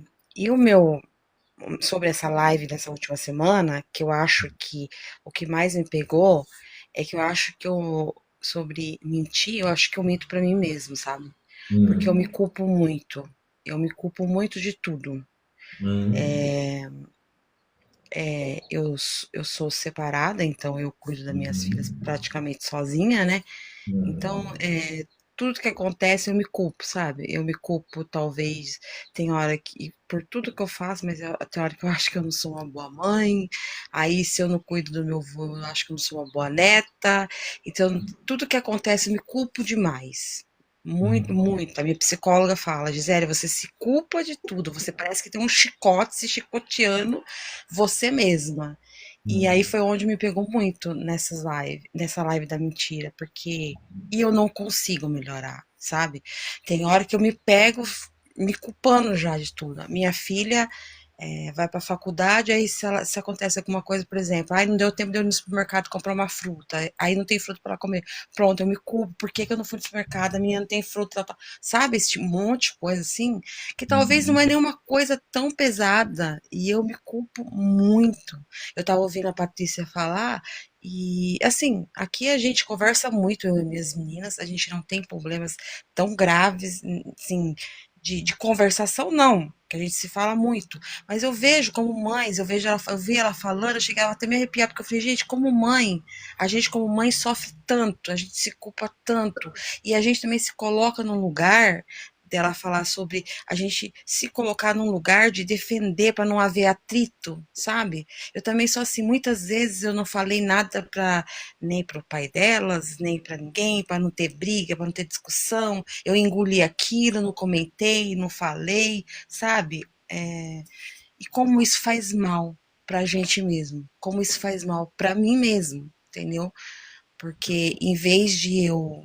sobre essa live dessa última semana, que eu acho que o que mais me pegou é que eu acho que sobre mentir, eu acho que eu minto pra mim mesmo, sabe? Porque eu me culpo muito. Eu me culpo muito de tudo. Eu sou separada, então eu cuido das minhas filhas praticamente sozinha, né? Então, tudo que acontece eu me culpo, sabe? Eu me culpo, talvez, tem hora que, por tudo que eu faço, mas tem hora que eu acho que eu não sou uma boa mãe, aí se eu não cuido do meu avô, eu acho que eu não sou uma boa neta, então tudo que acontece eu me culpo demais. Muito, muito. A minha psicóloga fala, Gisele, você se culpa de tudo, você parece que tem um chicote se chicoteando você mesma. E aí foi onde me pegou muito nessa live da mentira, porque eu não consigo melhorar, sabe? Tem hora que eu me pego me culpando já de tudo. A minha filha vai para a faculdade, aí se acontece alguma coisa, por exemplo, aí não deu tempo de eu ir no supermercado comprar uma fruta, aí não tem fruta para comer. Pronto, eu me culpo, por que eu não fui no supermercado? A minha não tem fruta, tal, tal. Sabe? Esse monte de coisa assim, que talvez não é nenhuma coisa tão pesada, e eu me culpo muito. Eu tava ouvindo a Patrícia falar, e assim, aqui a gente conversa muito, eu e minhas meninas, a gente não tem problemas tão graves, assim, de conversação, não, que a gente se fala muito, mas eu vejo como mães, eu vi ela falando, eu chegava até me arrepiar, porque eu falei, gente, como mãe, a gente como mãe sofre tanto, a gente se culpa tanto, e a gente também se coloca num lugar dela falar sobre a gente se colocar num lugar de defender para não haver atrito, sabe? Eu também sou assim, muitas vezes eu não falei nada nem pro pai delas, nem para ninguém, para não ter briga, para não ter discussão. Eu engoli aquilo, não comentei, não falei, sabe? E como isso faz mal pra gente mesmo, como isso faz mal pra mim mesmo, entendeu? Porque em vez de eu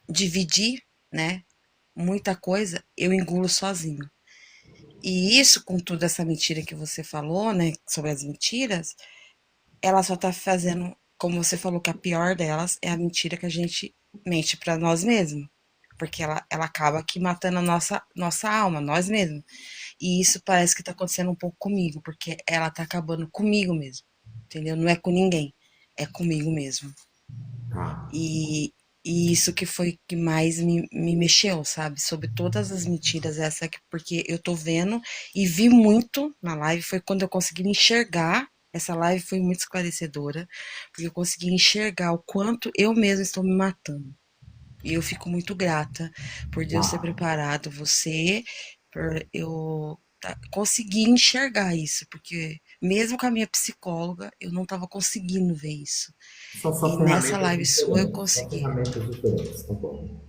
dividir, né, muita coisa, eu engulo sozinho. E isso, com toda essa mentira que você falou, né, sobre as mentiras, ela só tá fazendo, como você falou, que a pior delas é a mentira que a gente mente pra nós mesmos. Porque ela acaba aqui matando a nossa alma, nós mesmos. E isso parece que tá acontecendo um pouco comigo, porque ela tá acabando comigo mesmo. Entendeu? Não é com ninguém, é comigo mesmo. Tá. E, e isso que foi que mais me mexeu, sabe? Sobre todas as mentiras, porque eu tô vendo e vi muito na live, foi quando eu consegui enxergar. Essa live foi muito esclarecedora, porque eu consegui enxergar o quanto eu mesma estou me matando. E eu fico muito grata por Deus ter Tá. preparado você, por eu conseguir enxergar isso, porque mesmo com a minha psicóloga, eu não estava conseguindo ver isso. São E nessa ferramentas live sua eu diferentes. São consegui. ferramentas diferentes, tá bom?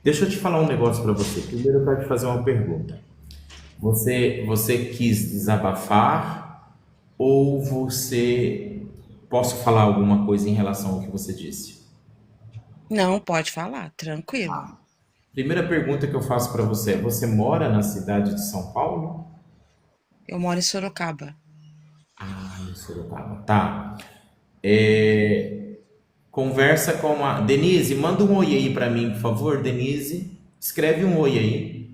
Deixa eu te falar um negócio para você. Primeiro eu quero te fazer uma pergunta. Você quis desabafar ou você... Posso falar alguma coisa em relação ao que você disse? Não, pode falar, tranquilo. Primeira pergunta que eu faço para você é: você mora na cidade de São Paulo? Eu moro em Sorocaba. Ah, em Sorocaba. Tá. É, conversa com a Denise, manda um oi aí para mim, por favor, Denise. Escreve um oi aí.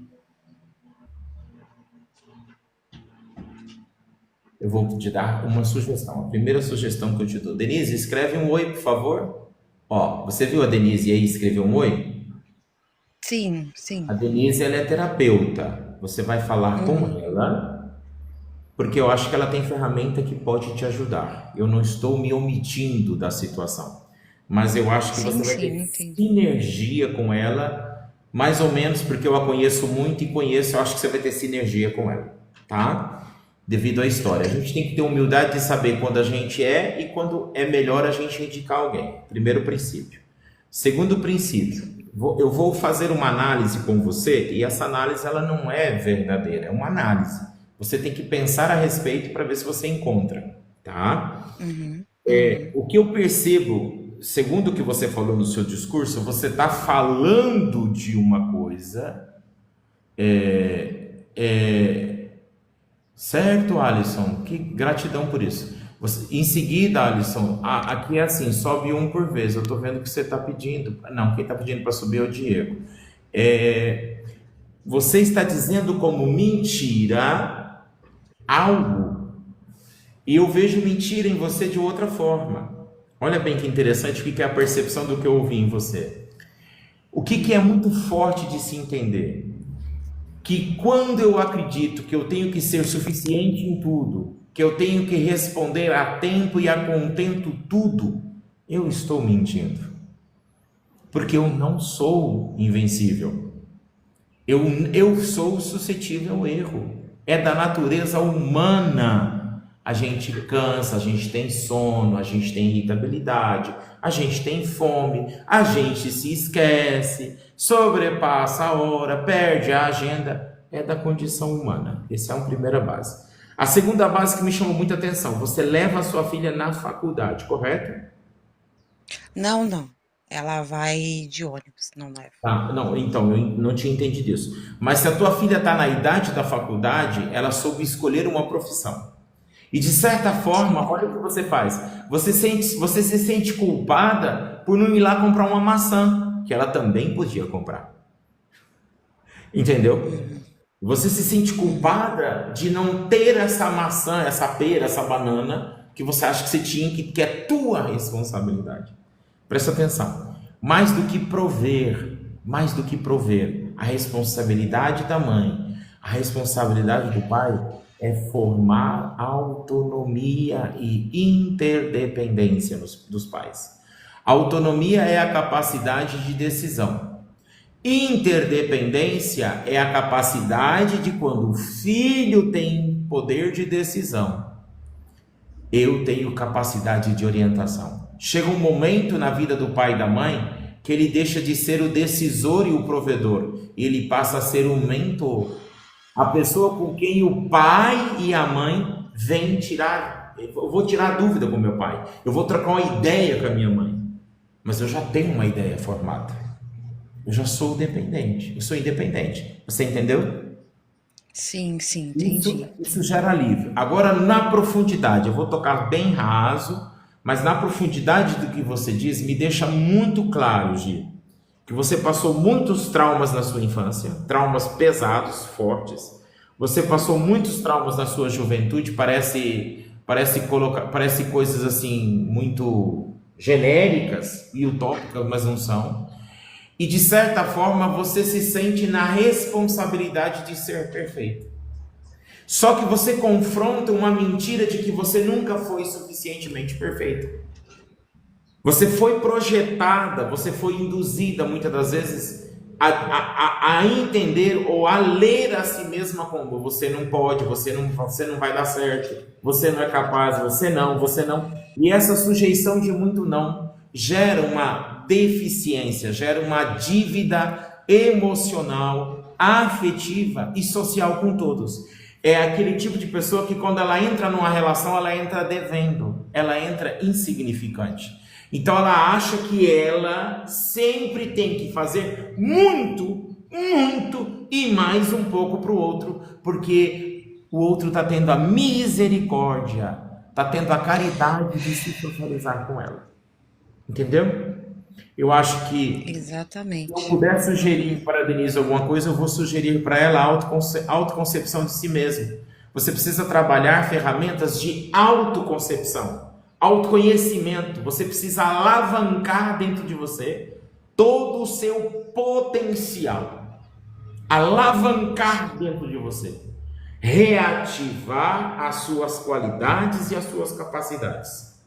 Eu vou te dar uma sugestão. A primeira sugestão que eu te dou. Denise, escreve um oi, por favor. Ó, você viu a Denise aí escrever um oi? Sim, A sim. Denise, ela é terapeuta. Você vai falar com Uhum. ela, porque eu acho que ela tem ferramenta que pode te ajudar. Eu não estou me omitindo da situação, mas eu acho que você Sim, vai ter sim, entendi. sinergia com ela, mais ou menos porque eu a conheço muito e conheço, eu acho que você vai ter sinergia com ela, tá? Devido à história. A gente tem que ter humildade de saber quando a gente é e quando é melhor a gente indicar alguém. Primeiro princípio. Segundo princípio, eu vou fazer uma análise com você e essa análise ela não é verdadeira, é uma análise. Você tem que pensar a respeito para ver se você encontra, tá? Uhum, uhum. O que eu percebo, segundo o que você falou no seu discurso, você está falando de uma coisa, certo, Alisson? Que gratidão por isso. Em seguida, Alisson, aqui é assim, sobe um por vez. Eu estou vendo que você está pedindo. Não, quem está pedindo para subir é o Diego. Você está dizendo como mentira algo, e eu vejo mentira em você de outra forma. Olha bem que interessante o que é a percepção do que eu ouvi em você. O que é muito forte de se entender? Que quando eu acredito que eu tenho que ser suficiente em tudo, que eu tenho que responder a tempo e a contento tudo, eu estou mentindo. Porque eu não sou invencível. Eu sou suscetível ao erro. É da natureza humana. A gente cansa, a gente tem sono, a gente tem irritabilidade, a gente tem fome, a gente se esquece, sobrepassa a hora, perde a agenda. É da condição humana. Essa é a primeira base. A segunda base que me chamou muita atenção: você leva a sua filha na faculdade, correto? Não, não. Ela vai de ônibus, não leva. Tá, não, então, eu não tinha entendido isso. Mas se a tua filha está na idade da faculdade, ela soube escolher uma profissão. E de certa forma, Sim. olha o que você faz. Você se sente culpada por não ir lá comprar uma maçã, que ela também podia comprar. Entendeu? Uhum, Você se sente uhum. culpada de não ter essa maçã, essa pera, essa banana que você acha que você tinha, que é tua responsabilidade. Presta atenção. Mais do que prover, a responsabilidade da mãe, a responsabilidade do pai é formar autonomia e interdependência dos pais. Autonomia é a capacidade de decisão. Interdependência é a capacidade de, quando o filho tem poder de decisão, eu tenho capacidade de orientação. Chega um momento na vida do pai e da mãe que ele deixa de ser o decisor e o provedor, ele passa a ser o mentor, a pessoa com quem o pai e a mãe vêm tirar. Eu vou tirar dúvida com meu pai, eu vou trocar uma ideia com a minha mãe, mas eu já tenho uma ideia formada. Eu já sou dependente, eu sou independente. Você entendeu? Sim, sim, Isso, entendi. isso gera alívio. Agora, na profundidade, eu vou tocar bem raso, mas na profundidade do que você diz, me deixa muito claro, Gi, que você passou muitos traumas na sua infância, traumas pesados, fortes. Você passou muitos traumas na sua juventude, parece coisas assim muito genéricas e utópicas, mas não são. E de certa forma você se sente na responsabilidade de ser perfeito. Só que você confronta uma mentira de que você nunca foi suficientemente perfeito. Você foi projetada, você foi induzida muitas das vezes a entender ou a ler a si mesma como você não pode, você não vai dar certo, você não é capaz, você não. E essa sujeição de muito não gera uma deficiência, gera uma dívida emocional, afetiva e social com todos. É aquele tipo de pessoa que quando ela entra numa relação, ela entra devendo, ela entra insignificante. Então ela acha que ela sempre tem que fazer muito, muito e mais um pouco para o outro, porque o outro está tendo a misericórdia, está tendo a caridade de se socializar com ela. Entendeu? Eu acho que se eu Exatamente. puder sugerir para a Denise alguma coisa, eu vou sugerir para ela a autoconcepção de si mesma. Você precisa trabalhar ferramentas de autoconcepção, autoconhecimento. Você precisa alavancar dentro de você todo o seu potencial. Alavancar dentro de você. Reativar as suas qualidades e as suas capacidades.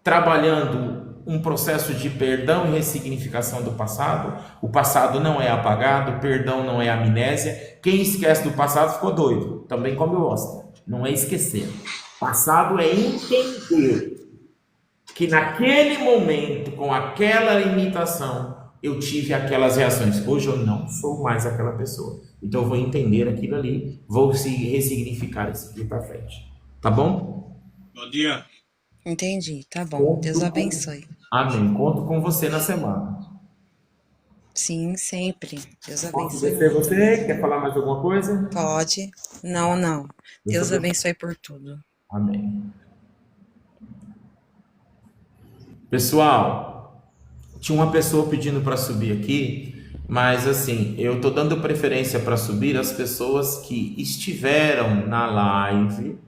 Trabalhando um processo de perdão e ressignificação do passado. O passado não é apagado, o perdão não é amnésia. Quem esquece do passado ficou doido, também come bosta. Não é esquecer. Passado é entender que naquele momento, com aquela limitação, eu tive aquelas reações. Hoje eu não sou mais aquela pessoa. Então eu vou entender aquilo ali, vou se ressignificar e seguir para frente. Tá bom? Bom dia. Entendi, tá bom. Deus abençoe. Amém. Conto com você na semana. Sim, sempre. Deus Posso abençoe. descer você? Quer falar mais alguma coisa? Pode. Não, não. Deus abençoe por tudo. Amém. Pessoal, tinha uma pessoa pedindo para subir aqui, mas assim, eu tô dando preferência para subir as pessoas que estiveram na live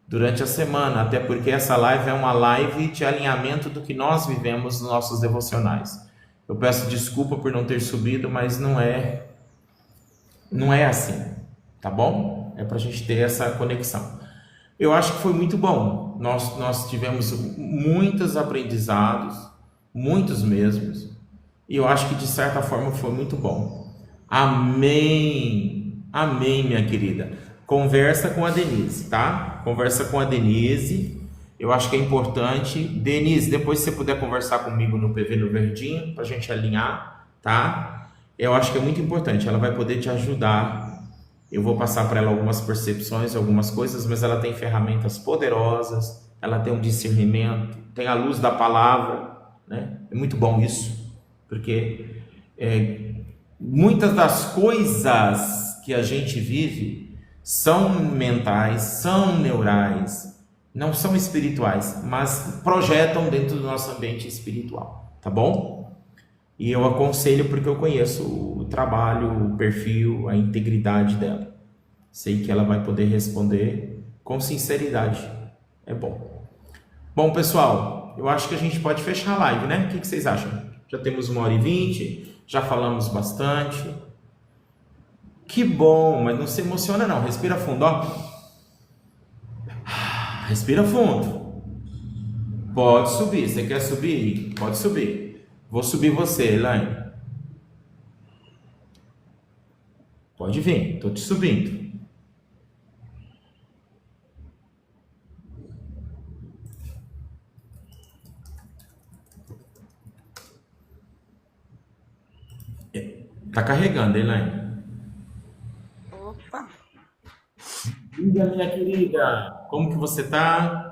durante a semana, até porque essa live é uma live de alinhamento do que nós vivemos nos nossos devocionais. Eu peço desculpa por não ter subido, mas não é assim, tá bom? É para a gente ter essa conexão. Eu acho que foi muito bom. Nós tivemos muitos aprendizados, muitos mesmos, e eu acho que de certa forma foi muito bom. Amém, amém, minha querida. Conversa com a Denise, tá? Conversa com a Denise. Eu acho que é importante. Denise, depois se você puder conversar comigo no PV no Verdinho, pra gente alinhar, tá? Eu acho que é muito importante. Ela vai poder te ajudar. Eu vou passar para ela algumas percepções, algumas coisas, mas ela tem ferramentas poderosas, ela tem um discernimento, tem a luz da palavra, né? É muito bom isso, porque muitas das coisas que a gente vive são mentais, são neurais, não são espirituais, mas projetam dentro do nosso ambiente espiritual, tá bom? E eu aconselho porque eu conheço o trabalho, o perfil, a integridade dela. Sei que ela vai poder responder com sinceridade. É bom. Bom, pessoal, eu acho que a gente pode fechar a live, né? O que vocês acham? Já temos 1h20, já falamos bastante. Que bom, mas não se emociona não. Respira fundo, ó. Respira fundo. Pode subir. Você quer subir? Pode subir. Vou subir você, Elaine. Pode vir, tô te subindo. Tá carregando, Elaine. Opa, Diga, minha querida, como que você tá?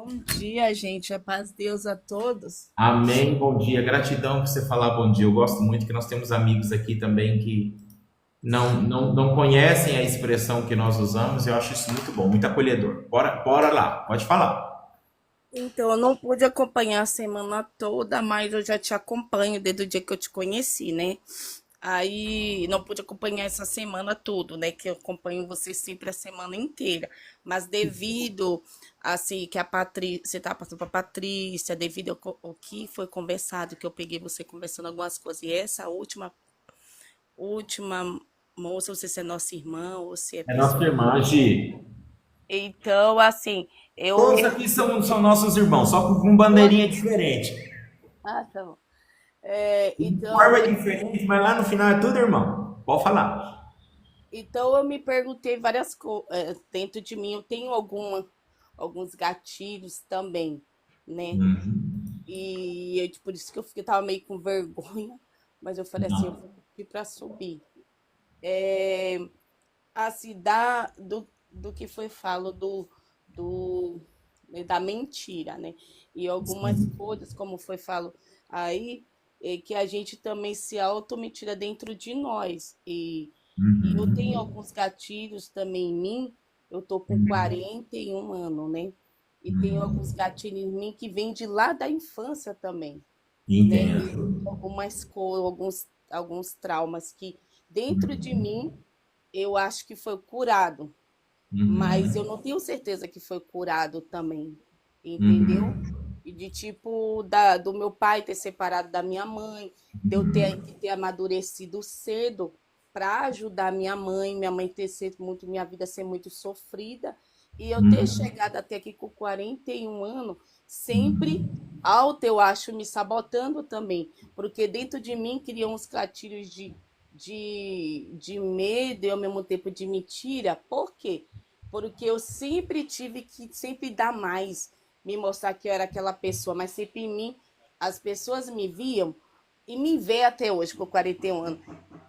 bom dia, gente. A paz de Deus a todos. Amém, bom dia. Gratidão por você falar bom dia. Eu gosto muito que nós temos amigos aqui também que não conhecem a expressão que nós usamos, eu acho isso muito bom, muito acolhedor. Bora lá, pode falar. Então, eu não pude acompanhar a semana toda, mas eu já te acompanho desde o dia que eu te conheci, né? Aí não pude acompanhar essa semana toda, né? Que eu acompanho você sempre a semana inteira. Mas devido, assim, que a Patrícia, você tá passando pra Patrícia, devido ao que foi conversado, que eu peguei você conversando algumas coisas, e essa última moça, não sei se é nossa irmã ou se é É nossa pessoa. irmã, Gi. Então, assim, Todos eu. aqui são nossos irmãos, só com bandeirinha diferente. Ah, tá bom. É, Forma diferente, mas lá no final é tudo irmão. Pode falar. então eu me perguntei várias coisas. Dentro de mim eu tenho alguns gatilhos também, né? Uhum. E por isso que eu fiquei, tava meio com vergonha, mas eu falei assim, eu vou pedir para subir. É, assim, do que foi falo do da mentira, né? E algumas coisas, como foi falo aí, que a gente também se auto-mentira dentro de nós. E eu tenho Uhum. alguns gatilhos também em mim. Eu tô com 41 anos, né? E tenho alguns gatilhos em mim que vêm de lá da infância também, né? E Entendo. algumas coisas, alguns traumas que dentro de mim eu acho que foi curado, mas eu Uhum. não tenho certeza que foi curado também, entendeu? Uhum. E de tipo do meu pai ter separado da minha mãe, de eu ter que ter amadurecido cedo para ajudar minha mãe ter sido muito, minha vida ser muito sofrida, e eu ter Uhum. chegado até aqui com 41 anos, sempre Uhum. alto, eu acho, me sabotando também, porque dentro de mim criam uns gatilhos de medo e ao mesmo tempo de mentira. Por quê? Porque eu sempre tive que sempre dar mais, me mostrar que eu era aquela pessoa, mas sempre em mim as pessoas me viam e me vê até hoje, com 41 anos,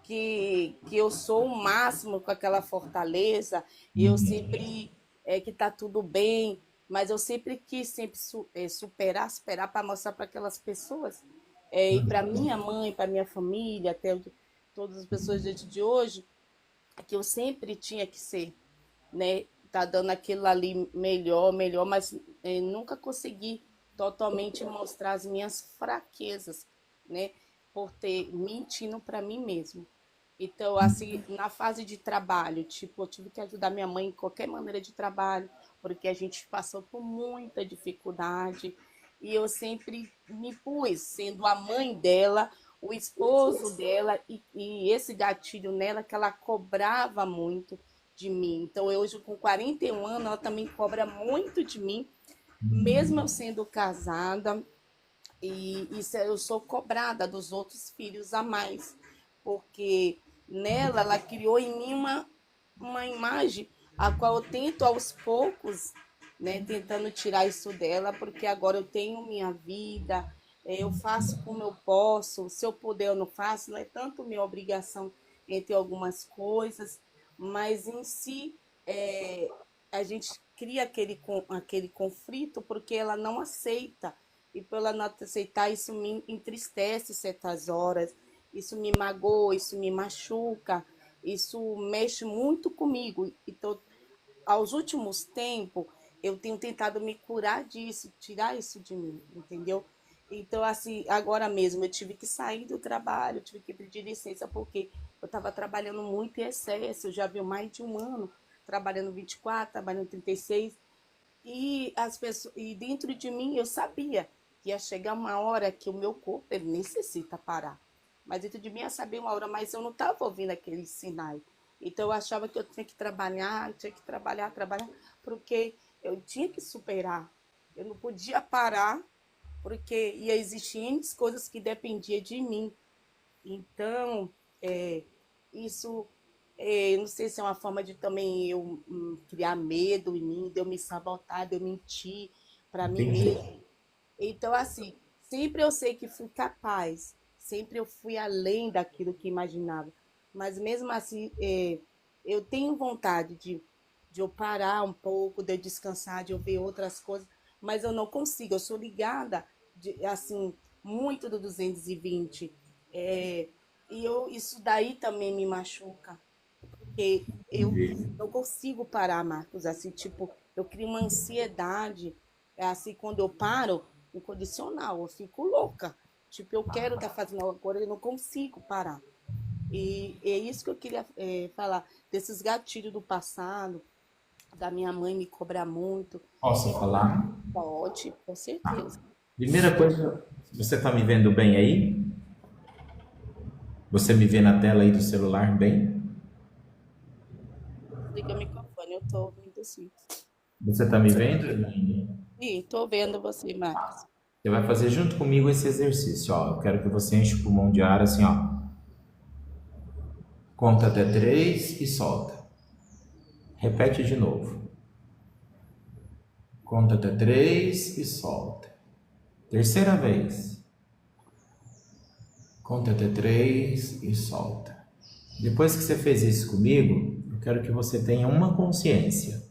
que eu sou o máximo com aquela fortaleza, e eu Entendo. sempre que tá tudo bem, mas eu sempre quis sempre superar para mostrar para aquelas pessoas, e para minha mãe, para minha família, até todas as pessoas diante de hoje, que eu sempre tinha que ser, né? Tá dando aquilo ali melhor, mas nunca consegui totalmente mostrar as minhas fraquezas, né? Por ter mentindo para mim mesmo. Então, assim, na fase de trabalho, tipo, eu tive que ajudar minha mãe em qualquer maneira de trabalho, porque a gente passou por muita dificuldade. E eu sempre me pus, sendo a mãe dela, o esposo dela, e esse gatilho nela que ela cobrava muito de mim. Então, eu, hoje, com 41 anos, ela também cobra muito de mim, mesmo eu sendo casada, e isso eu sou cobrada dos outros filhos a mais, porque nela ela criou em mim uma imagem a qual eu tento aos poucos, né, tentando tirar isso dela, porque agora eu tenho minha vida, eu faço como eu posso, se eu puder eu não faço, não é tanto minha obrigação entre algumas coisas, mas em si é, a gente cria aquele conflito porque ela não aceita, e pela não aceitar, isso me entristece certas horas, isso me magoa, isso me machuca, isso mexe muito comigo. Então, aos últimos tempos, eu tenho tentado me curar disso, tirar isso de mim, entendeu? Então, assim, agora mesmo eu tive que sair do trabalho, eu tive que pedir licença, porque eu estava trabalhando muito em excesso, eu já vi mais de um ano trabalhando 24, trabalhando 36, e as pessoas, e dentro de mim eu sabia que ia chegar uma hora que o meu corpo ele necessita parar. Mas dentro de mim eu sabia uma hora, mas eu não estava ouvindo aqueles sinais. Então eu achava que eu tinha que trabalhar, tinha que trabalhar, porque eu tinha que superar. Eu não podia parar, porque ia existir N coisas que dependiam de mim. Então, isso, não sei se é uma forma de também eu criar medo em mim, de eu me sabotar, de eu mentir para mim Entendi. mesmo. Então, assim, sempre eu sei que fui capaz, sempre eu fui além daquilo que imaginava. Mas mesmo assim, eu tenho vontade de eu parar um pouco, de eu descansar, de eu ver outras coisas, mas eu não consigo. Eu sou ligada, assim, muito do 220. É, isso daí também me machuca. Porque eu Entendi. não consigo parar, Marcos. Assim, tipo, eu crio uma ansiedade. É assim, quando eu paro, incondicional, eu fico louca. Tipo, eu quero estar fazendo algo agora, eu não consigo parar. E é isso que eu queria falar, desses gatilhos do passado, da minha mãe me cobrar muito. Posso E falar? pode, com certeza. Primeira coisa, você está me vendo bem aí? Você me vê na tela aí do celular bem? Liga o microfone, eu tô ouvindo sim. Você está me vendo, Elaine? Sim, tô vendo você, Marcos. Você vai fazer junto comigo esse exercício, ó. Eu quero que você enche o pulmão de ar assim, ó. Conta até 3 e solta. Repete de novo. Conta até 3 e solta. Terceira vez. Conta até 3 e solta. Depois que você fez isso comigo, eu quero que você tenha uma consciência.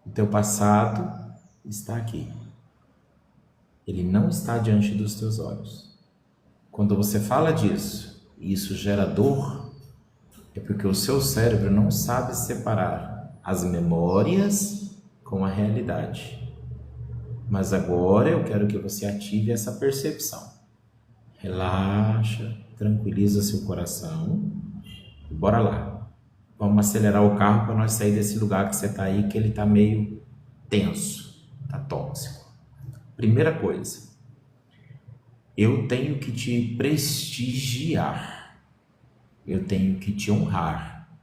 O teu passado está aqui. Ele não está diante dos teus olhos. Quando você fala disso e isso gera dor, é porque o seu cérebro não sabe separar as memórias com a realidade. Mas agora eu quero que você ative essa percepção. Relaxa, tranquiliza seu coração e bora lá. Vamos acelerar o carro para nós sair desse lugar que você está aí, que ele está meio tenso, está tóxico. Primeira coisa, eu tenho que te prestigiar, eu tenho que te honrar,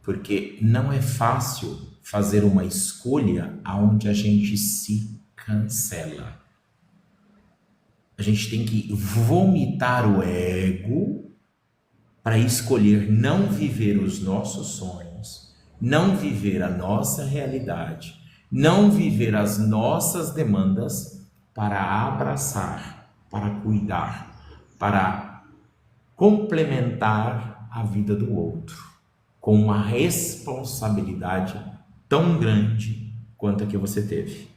porque não é fácil fazer uma escolha onde a gente se cancela. A gente tem que vomitar o ego para escolher não viver os nossos sonhos, não viver a nossa realidade, não viver as nossas demandas para abraçar, para cuidar, para complementar a vida do outro, com uma responsabilidade tão grande quanto a que você teve.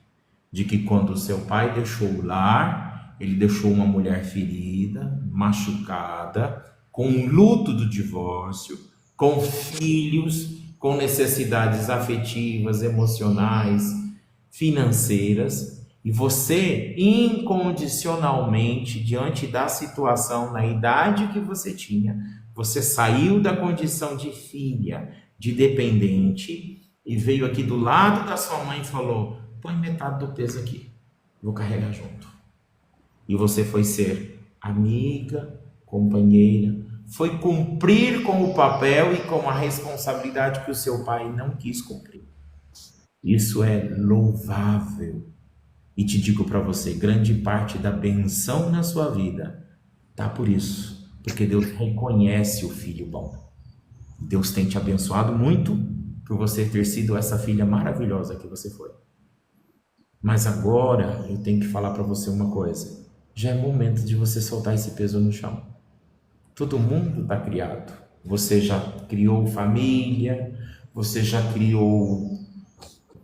De que quando o seu pai deixou o lar, ele deixou uma mulher ferida, machucada, com o luto do divórcio, com filhos, com necessidades afetivas, emocionais, financeiras, e você incondicionalmente, diante da situação, na idade que você tinha, você saiu da condição de filha, de dependente, e veio aqui do lado da sua mãe e falou: põe metade do peso aqui, vou carregar junto. E você foi ser amiga, companheira, foi cumprir com o papel e com a responsabilidade que o seu pai não quis cumprir. Isso é louvável. E te digo para você, grande parte da benção na sua vida tá por isso, porque Deus reconhece o filho bom. Deus tem te abençoado muito por você ter sido essa filha maravilhosa que você foi. Mas agora eu tenho que falar para você uma coisa. Já é momento de você soltar esse peso no chão. Todo mundo está criado. Você já criou família, você já criou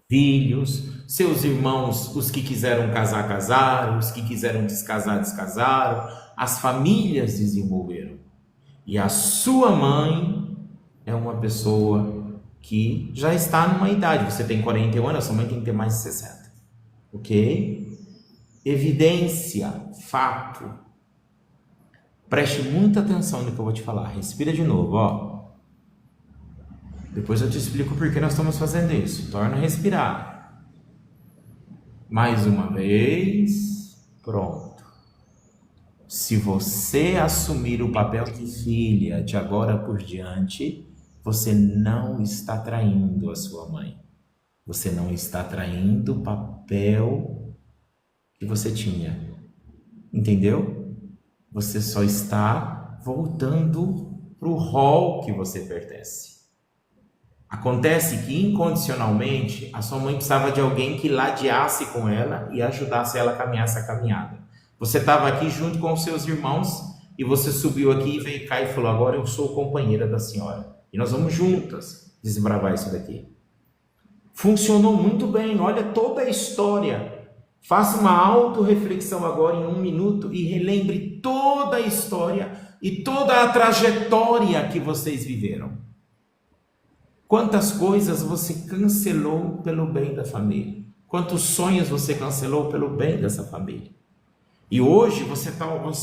filhos, seus irmãos, os que quiseram casar, casaram, os que quiseram descasar, descasaram, as famílias desenvolveram. E a sua mãe é uma pessoa que já está numa idade. Você tem 41 anos, a sua mãe tem que ter mais de 60. Ok? Evidência, fato. Preste muita atenção no que eu vou te falar. Respira de novo, ó. Depois eu te explico por que nós estamos fazendo isso. Torna a respirar. Mais uma vez. Pronto. Se você assumir o papel de filha de agora por diante, você não está traindo a sua mãe. Você não está traindo o papel que você tinha. Entendeu? Você só está voltando para o rol que você pertence. Acontece que incondicionalmente a sua mãe precisava de alguém que ladeasse com ela e ajudasse ela a caminhar essa caminhada. Você estava aqui junto com os seus irmãos e você subiu aqui e veio cá e falou: agora eu sou companheira da senhora e nós vamos juntas desbravar isso daqui. Funcionou muito bem. Olha toda a história. Faça uma autorreflexão agora em 1 minuto e relembre toda a história e toda a trajetória que vocês viveram. Quantas coisas você cancelou pelo bem da família? Quantos sonhos você cancelou pelo bem dessa família? E hoje você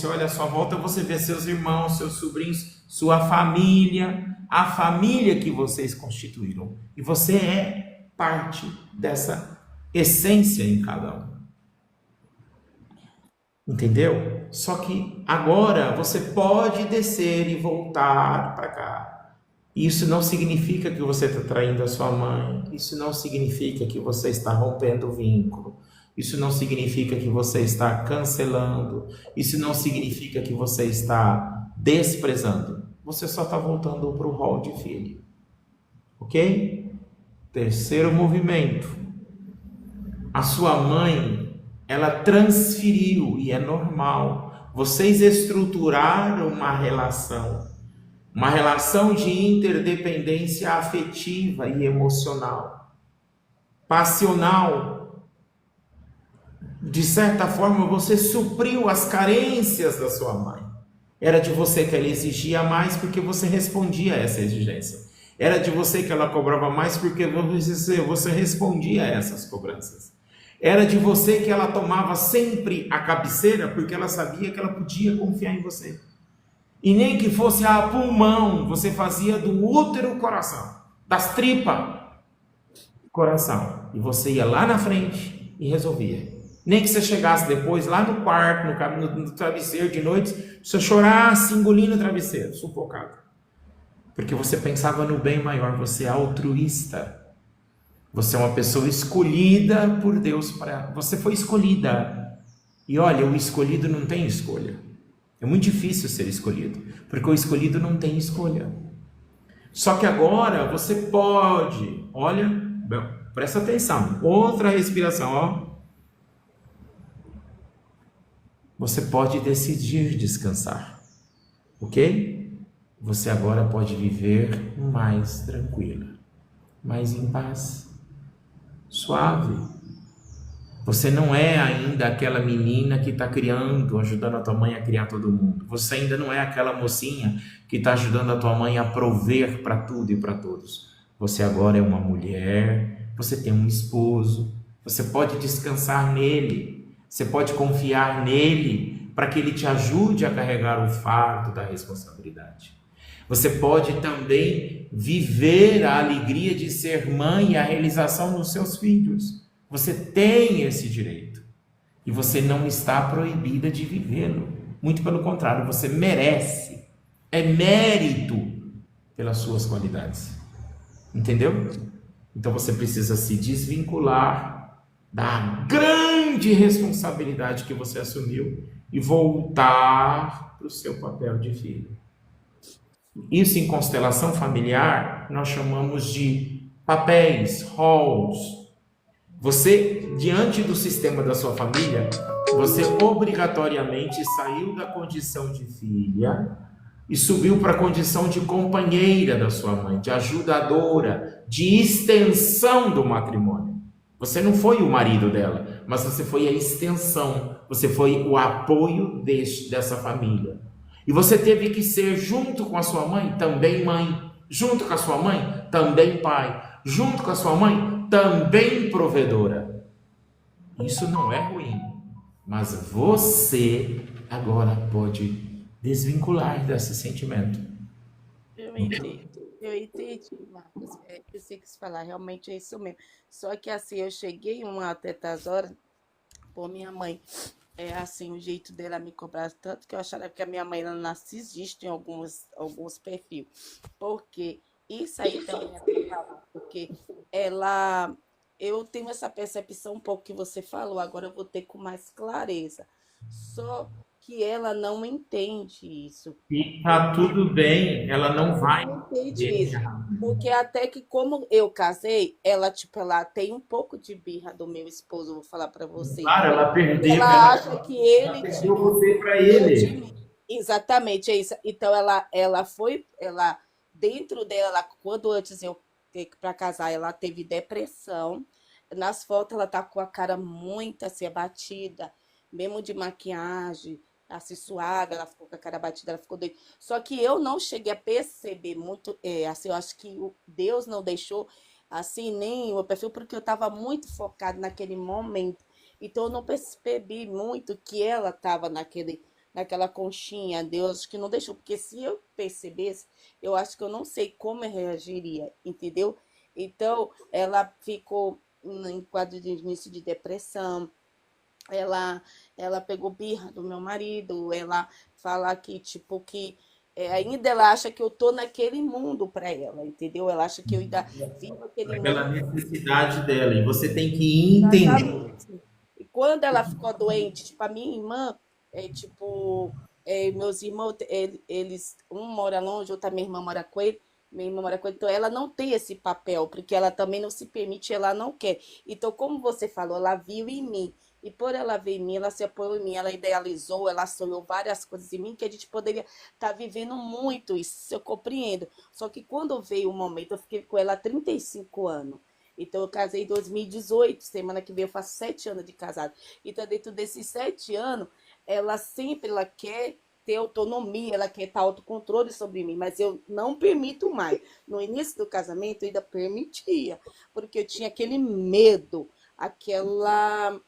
olha à sua volta, você vê seus irmãos, seus sobrinhos, sua família, a família que vocês constituíram. E você é parte dessa essência em cada um. Entendeu? Só que agora você pode descer e voltar para cá. Isso não significa que você está traindo a sua mãe. Isso não significa que você está rompendo o vínculo. Isso não significa que você está cancelando. Isso não significa que você está desprezando. Você só está voltando para o rol de filho. Ok? Terceiro movimento. A sua mãe, ela transferiu, e é normal. Vocês estruturaram uma relação de interdependência afetiva e emocional, passional. De certa forma, você supriu as carências da sua mãe. Era de você que ela exigia mais porque você respondia a essa exigência. Era de você que ela cobrava mais porque você respondia a essas cobranças. Era de você que ela tomava sempre a cabeceira porque ela sabia que ela podia confiar em você. E nem que fosse a pulmão, você fazia do útero coração, das tripas coração. E você ia lá na frente e resolvia. Nem que você chegasse depois lá no quarto, no travesseiro de noite, você chorasse engolindo o travesseiro, sufocado. Porque você pensava no bem maior, você é altruísta. Você é uma pessoa escolhida por Deus. Você foi escolhida. E olha, o escolhido não tem escolha. É muito difícil ser escolhido, porque o escolhido não tem escolha. Só que agora você pode, olha, presta atenção, outra respiração, ó. Você pode decidir descansar, ok? Você agora pode viver mais tranquila, mais em paz, suave. Você não é ainda aquela menina que está criando, ajudando a tua mãe a criar todo mundo. Você ainda não é aquela mocinha que está ajudando a tua mãe a prover para tudo e para todos. Você agora é uma mulher, você tem um esposo, você pode descansar nele, você pode confiar nele para que ele te ajude a carregar o fardo da responsabilidade. Você pode também viver a alegria de ser mãe e a realização dos seus filhos. Você tem esse direito e você não está proibida de vivê-lo. Muito pelo contrário, você merece. É mérito pelas suas qualidades. Entendeu? Então você precisa se desvincular da grande responsabilidade que você assumiu e voltar para o seu papel de filho. Isso em constelação familiar nós chamamos de papéis, roles. Você, diante do sistema da sua família, você obrigatoriamente saiu da condição de filha e subiu para a condição de companheira da sua mãe, de ajudadora, de extensão do matrimônio. Você não foi o marido dela, mas você foi a extensão, você foi o apoio dessa família. E você teve que ser, junto com a sua mãe, também mãe, junto com a sua mãe, também pai, junto com a sua mãe, também provedora. Isso não é ruim, mas você agora pode desvincular desse sentimento. Eu entendi, Marcos. Eu sei que você falar, realmente é isso mesmo. Só que assim, eu cheguei uma certas horas, por minha mãe, assim, o jeito dela me cobrar tanto que eu achava que a minha mãe era narcisista em alguns perfis. Porque isso aí também é errado, porque eu tenho essa percepção um pouco que você falou, agora eu vou ter com mais clareza. Só que ela não entende isso. E tá tudo bem, ela não vai Não entende entender. isso. Porque até que como eu casei, ela tem um pouco de birra do meu esposo, vou falar para você. Claro, ela perdeu, Ela acha que ela ele perdeu você para eu ele. de mim. Exatamente, é isso. Então ela dentro dela, quando antes eu para casar, ela teve depressão. Nas fotos ela tá com a cara muito assim abatida, mesmo de maquiagem. assim, suada, ela ficou com a cara batida, ela ficou doida. Só que eu não cheguei a perceber muito, assim, eu acho que Deus não deixou, assim, nem o meu perfil, porque eu estava muito focada naquele momento. Então eu não percebi muito que ela estava naquela conchinha. Deus que não deixou, porque se eu percebesse, eu acho que eu não sei como eu reagiria, entendeu? Então ela ficou em quadro de início de depressão. Ela, ela pegou birra do meu marido, ela fala que, tipo, que ainda ela acha que eu tô naquele mundo para ela, entendeu? Ela acha que eu ainda vivo aquele Aquela mundo. necessidade dela. E você tem que entender. Exatamente. E quando ela ficou doente, tipo, a minha irmã, tipo, meus irmãos, eles, um mora longe, outra minha irmã mora com ele, minha irmã mora com ele, então ela não tem esse papel, porque ela também não se permite, ela não quer. Então, como você falou, ela viu em mim. E por ela ver em mim, ela se apoiou em mim, ela idealizou, ela sonhou várias coisas em mim que a gente poderia estar vivendo muito, isso eu compreendo. Só que quando veio o momento, eu fiquei com ela há 35 anos. Então, eu casei em 2018, semana que vem eu faço 7 anos de casado. Então, dentro desses 7 anos, ela sempre ela quer ter autonomia, ela quer ter autocontrole sobre mim, mas eu não permito mais. No início do casamento, eu ainda permitia, porque eu tinha aquele medo, aquela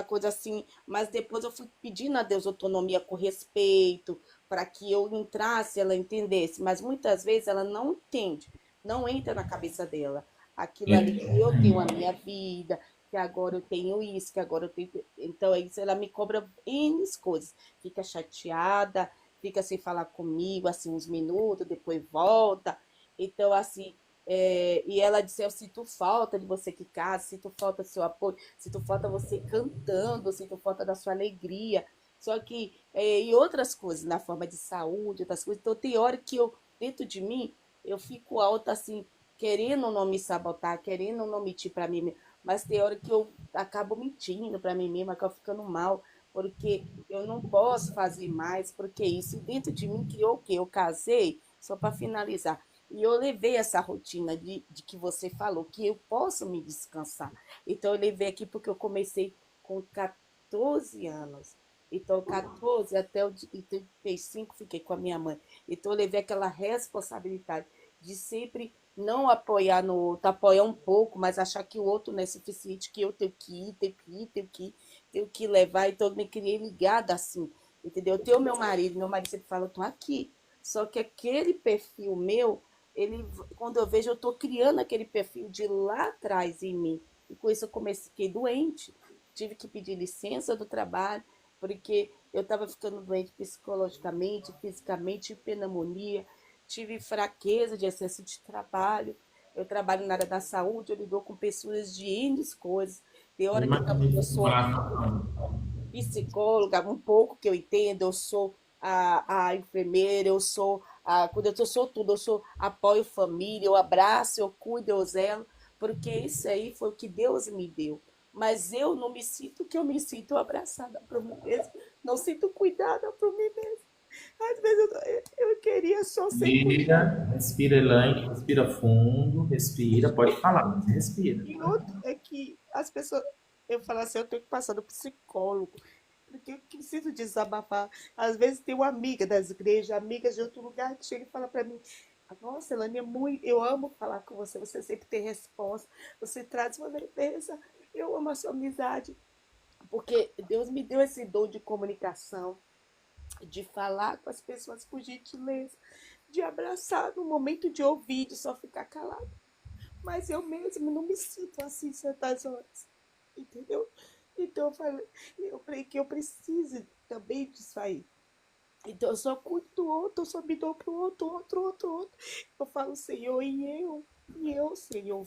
coisa assim, mas depois eu fui pedindo a Deus autonomia com respeito, para que eu entrasse, ela entendesse, mas muitas vezes ela não entende, não entra na cabeça dela. Aquilo ali que eu tenho a minha vida, que agora eu tenho isso, que agora eu tenho. Então, é isso, ela me cobra N coisas. Fica chateada, fica sem falar comigo, assim, uns minutos, depois volta. Então, assim, e ela disse, eu sinto falta de você que casa, sinto falta do seu apoio, sinto falta você cantando, sinto falta da sua alegria. Só que, e outras coisas, na forma de saúde, outras coisas. Então, tem hora que eu, dentro de mim, eu fico alta, assim, querendo não me sabotar, querendo não mentir para mim mesma, mas tem hora que eu acabo mentindo para mim mesma, acabo ficando mal, porque eu não posso fazer mais, porque isso dentro de mim criou o quê? Eu casei, só para finalizar, e eu levei essa rotina de que você falou, que eu posso me descansar. Então eu levei aqui porque eu comecei com 14 anos. Então, 14 até o 35 fiquei com a minha mãe. Então, eu levei aquela responsabilidade de sempre não apoiar no outro, apoiar um pouco, mas achar que o outro não é suficiente, que eu tenho que ir, tenho que ir, tenho que levar. Então, eu me criei ligada assim, entendeu? Eu tenho meu marido sempre fala, eu tô aqui. Só que aquele perfil meu, ele, quando eu vejo, eu tô criando aquele perfil de lá atrás em mim. E com isso eu comecei, fiquei doente, tive que pedir licença do trabalho, porque eu estava ficando doente psicologicamente, fisicamente, pneumonia, tive fraqueza de excesso de trabalho. Eu trabalho na área da saúde, eu lido com pessoas de N coisas. Tem hora que eu sou psicóloga, um pouco que eu entendo, eu sou a enfermeira, eu sou quando eu sou tudo, eu sou apoio família, eu abraço, eu cuido, eu zelo, porque isso aí foi o que Deus me deu. Mas eu não me sinto que eu me sinto abraçada por mim mesma, não sinto cuidada por mim mesma. Às vezes eu queria só ser cuidada. Respira, Elaine, respira fundo, respira, pode falar, mas respira. E outro é que as pessoas, eu falo assim, eu tenho que passar no psicólogo, porque eu preciso desabafar. Às vezes tem uma amiga das igrejas, amigas de outro lugar, que chega e fala para mim, nossa, Elane, eu amo falar com você, você sempre tem resposta, você traz uma leveza, eu amo a sua amizade, porque Deus me deu esse dom de comunicação, de falar com as pessoas por gentileza, de abraçar no momento de ouvir, de só ficar calado. Mas eu mesmo não me sinto assim certas horas, entendeu? Então eu falei que eu preciso também disso aí. Então eu só cuido do outro, eu só me dou pro outro, outro. Eu falo Senhor e eu, Senhor.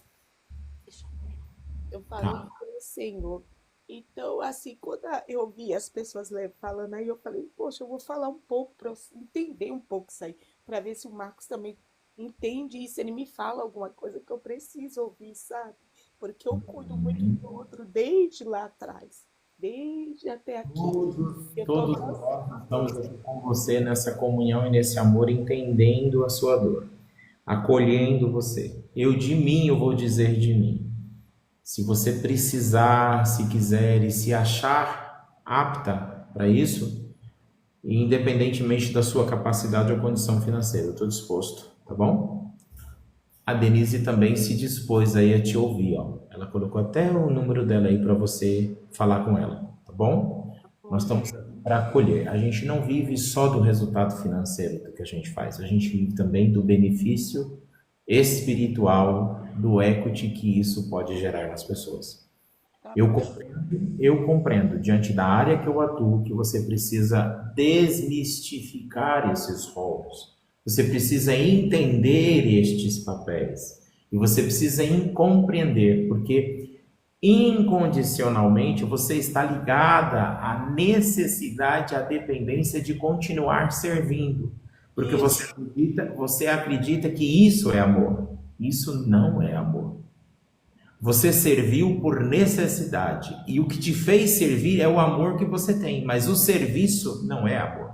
Eu falo eu, Senhor. Então, assim, quando eu vi as pessoas falando aí, eu falei, poxa, eu vou falar um pouco para entender um pouco isso aí, para ver se o Marcos também entende isso, ele me fala alguma coisa que eu preciso ouvir, sabe? Porque eu cuido muito do outro desde lá atrás, desde até aqui. Eu tô Todos nós estamos aqui com você nessa comunhão e nesse amor, entendendo a sua dor, acolhendo você. Eu de mim, eu vou dizer de mim. Se você precisar, se quiser e se achar apta para isso, independentemente da sua capacidade ou condição financeira. Eu estou disposto, tá bom? A Denise também se dispôs aí a te ouvir, ó. Ela colocou até o número dela aí para você falar com ela, tá bom? Nós estamos para acolher. A gente não vive só do resultado financeiro do que a gente faz, a gente vive também do benefício espiritual, do equity que isso pode gerar nas pessoas. Tá Eu bom. eu compreendo, diante da área que eu atuo, que você precisa desmistificar esses rolos. Você precisa entender estes papéis. E você precisa compreender, porque incondicionalmente você está ligada à necessidade, à dependência de continuar servindo. Porque Isso. você acredita que isso é amor. Isso não é amor. Você serviu por necessidade. E o que te fez servir é o amor que você tem. Mas o serviço não é amor.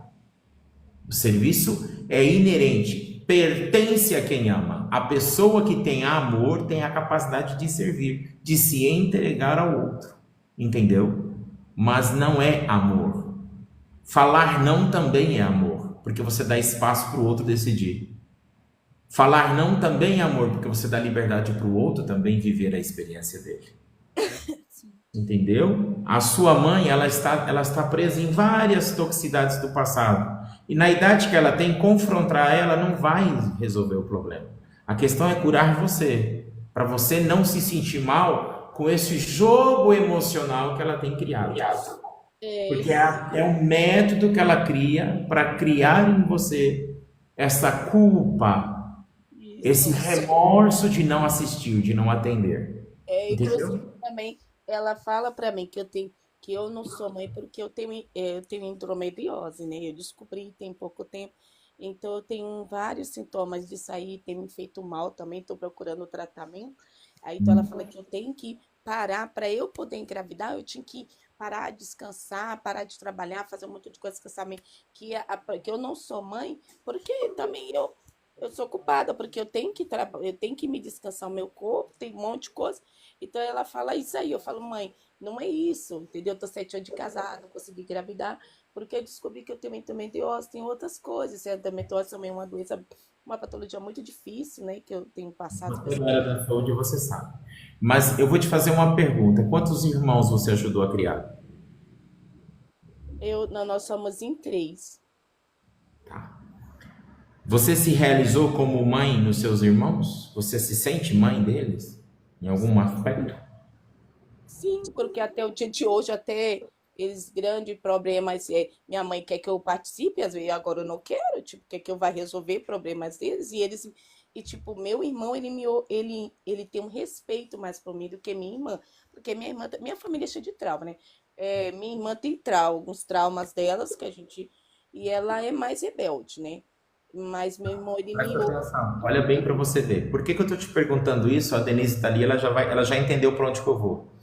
O serviço é inerente, pertence a quem ama. A pessoa que tem amor tem a capacidade de servir, de se entregar ao outro. Entendeu? Mas não é amor. Falar não também é amor, porque você dá espaço para o outro decidir. Falar não também é amor, porque você dá liberdade para o outro também viver a experiência dele. Entendeu? A sua mãe, ela está presa em várias toxicidades do passado. E na idade que ela tem, confrontar ela não vai resolver o problema. A questão é curar você, para você não se sentir mal com esse jogo emocional que ela tem criado. Porque é um método que ela cria para criar em você essa culpa, esse remorso de não assistir, de não atender. Inclusive Entendeu? também ela fala para mim que eu não sou mãe porque eu tenho endometriose, né? Eu descobri tem pouco tempo. Então eu tenho vários sintomas disso aí, tem me feito mal também, estou procurando tratamento. Aí então ela fala que eu tenho que parar para eu poder engravidar, eu tinha que parar de descansar, parar de trabalhar, fazer um monte de coisa, descansar, que eu não sou mãe, porque também eu sou culpada, porque eu tenho que me descansar o meu corpo, tem um monte de coisa. Então ela fala isso aí, eu falo, mãe, não é isso, entendeu? Eu tô 7 anos de casada, não consegui engravidar, porque eu descobri que eu tenho endometriose, tem outras coisas. A endometriose também é uma doença, uma patologia muito difícil, né? Que eu tenho passado Você na área da saúde, você sabe. Mas eu vou te fazer uma pergunta. Quantos irmãos você ajudou a criar? nós somos em 3. Você se realizou como mãe nos seus irmãos? Você se sente mãe deles? Em algum aspecto? Sim, porque até o dia de hoje, até eles grandes problemas, minha mãe quer que eu participe, às vezes agora eu não quero, tipo, quer que eu vá resolver problemas deles, e tipo, meu irmão, ele tem um respeito mais por mim do que minha irmã, porque minha família é cheia de trauma, né? Minha irmã tem alguns traumas delas, e ela é mais rebelde, né? Mas meu irmão, ele me Presta ouve. atenção. Olha bem para você ver. Por que eu estou te perguntando isso? A Denise está ali, ela já entendeu para onde que eu vou.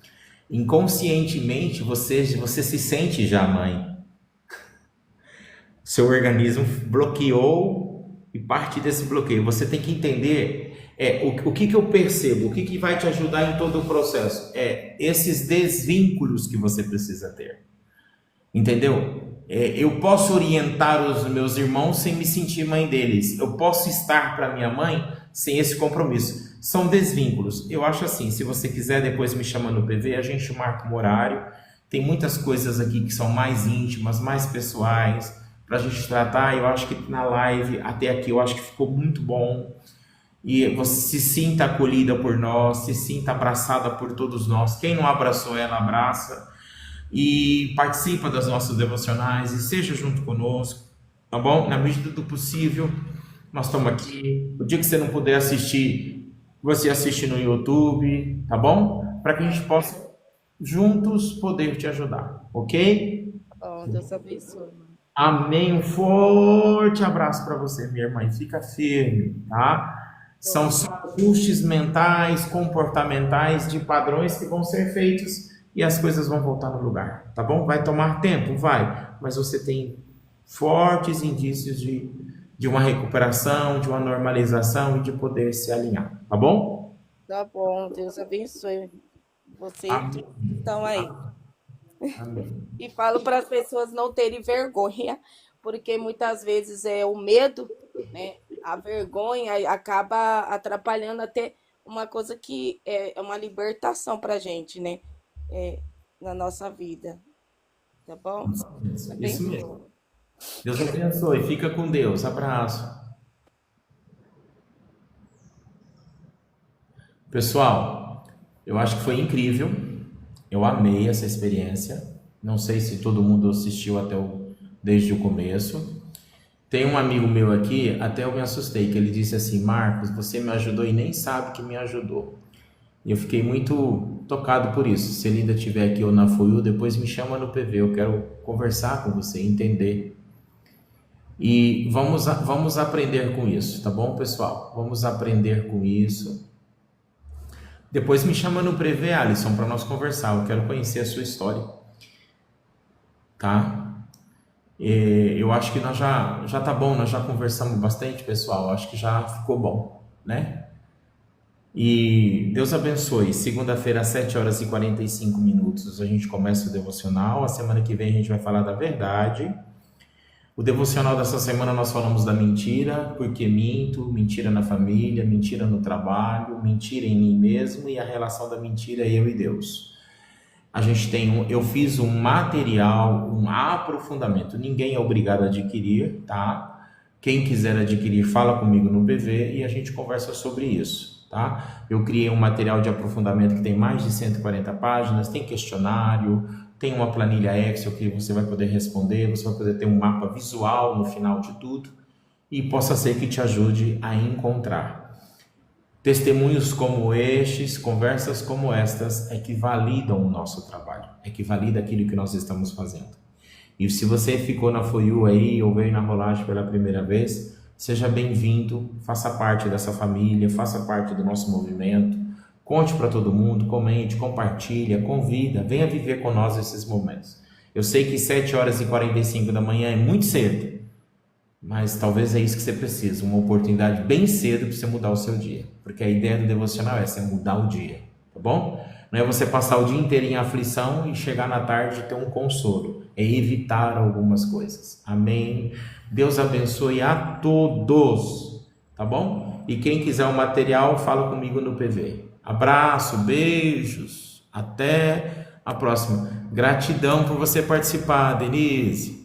Inconscientemente, você se sente já mãe. Seu organismo bloqueou e parte desse bloqueio. Você tem que entender o que eu percebo, o que vai te ajudar em todo o processo. Esses desvínculos que você precisa ter. Entendeu? Eu posso orientar os meus irmãos sem me sentir mãe deles. Eu posso estar para minha mãe sem esse compromisso. São desvínculos. Eu acho assim, se você quiser depois me chama no PV, a gente marca um horário. Tem muitas coisas aqui que são mais íntimas, mais pessoais, para a gente tratar. Eu acho que na live, até aqui, eu acho que ficou muito bom. E você se sinta acolhida por nós, se sinta abraçada por todos nós. Quem não abraçou ela, abraça. E participa das nossas devocionais e seja junto conosco, tá bom? Na medida do possível, nós estamos aqui. O dia que você não puder assistir, você assiste no YouTube, tá bom? Para que a gente possa juntos poder te ajudar, ok? Oh, Deus abençoe. Amém. Um forte abraço para você, minha irmã. E fica firme, tá? São só ajustes mentais, comportamentais de padrões que vão ser feitos e as coisas vão voltar no lugar, tá bom? Vai tomar tempo, vai, mas você tem fortes indícios de uma recuperação, de uma normalização e de poder se alinhar, tá bom? Tá bom, Deus abençoe você e Amém. todos que estão aí. Amém. E falo para as pessoas não terem vergonha, porque muitas vezes é o medo, né? A vergonha acaba atrapalhando até uma coisa que é uma libertação pra gente, né? É, na nossa vida, tá bom? Isso Abençoe. mesmo. Deus abençoe. Fica com Deus. Abraço. Pessoal, eu acho que foi incrível. Eu amei essa experiência. Não sei se todo mundo assistiu desde o começo. Tem um amigo meu aqui, até eu me assustei, que ele disse assim: Marcos, você me ajudou e nem sabe que me ajudou. E eu fiquei muito tocado por isso. Se ele ainda estiver aqui ou na FOIU, depois me chama no PV. Eu quero conversar com você, entender. E vamos aprender com isso, tá bom, pessoal? Vamos aprender com isso. Depois me chama no PV, Alisson, para nós conversar. Eu quero conhecer a sua história, tá? Eu acho que nós já tá bom, nós já conversamos bastante, pessoal. Acho que já ficou bom, né? E Deus abençoe. Segunda-feira, às 7h45, a gente começa o devocional. A semana que vem a gente vai falar da verdade. O devocional dessa semana nós falamos da mentira, porque minto, mentira na família, mentira no trabalho, mentira em mim mesmo e a relação da mentira eu e Deus. Eu fiz um material, um aprofundamento. Ninguém é obrigado a adquirir, tá? Quem quiser adquirir, fala comigo no PV e a gente conversa sobre isso, tá? Eu criei um material de aprofundamento que tem mais de 140 páginas, tem questionário, tem uma planilha Excel que você vai poder responder, você vai poder ter um mapa visual no final de tudo e possa ser que te ajude a encontrar. Testemunhos como estes, conversas como estas, é que validam o nosso trabalho, é que valida aquilo que nós estamos fazendo. E se você ficou na FOIU aí ou veio na rolagem pela primeira vez, seja bem-vindo, faça parte dessa família, faça parte do nosso movimento, conte para todo mundo, comente, compartilha, convida, venha viver com nós esses momentos. Eu sei que 7h45 é muito cedo, mas talvez é isso que você precisa, uma oportunidade bem cedo para você mudar o seu dia, porque a ideia do devocional é mudar o dia, tá bom? Não é você passar o dia inteiro em aflição e chegar na tarde e ter um consolo, é evitar algumas coisas, amém? Deus abençoe a todos, tá bom? E quem quiser o material, fala comigo no PV. Abraço, beijos, até a próxima. Gratidão por você participar, Denise.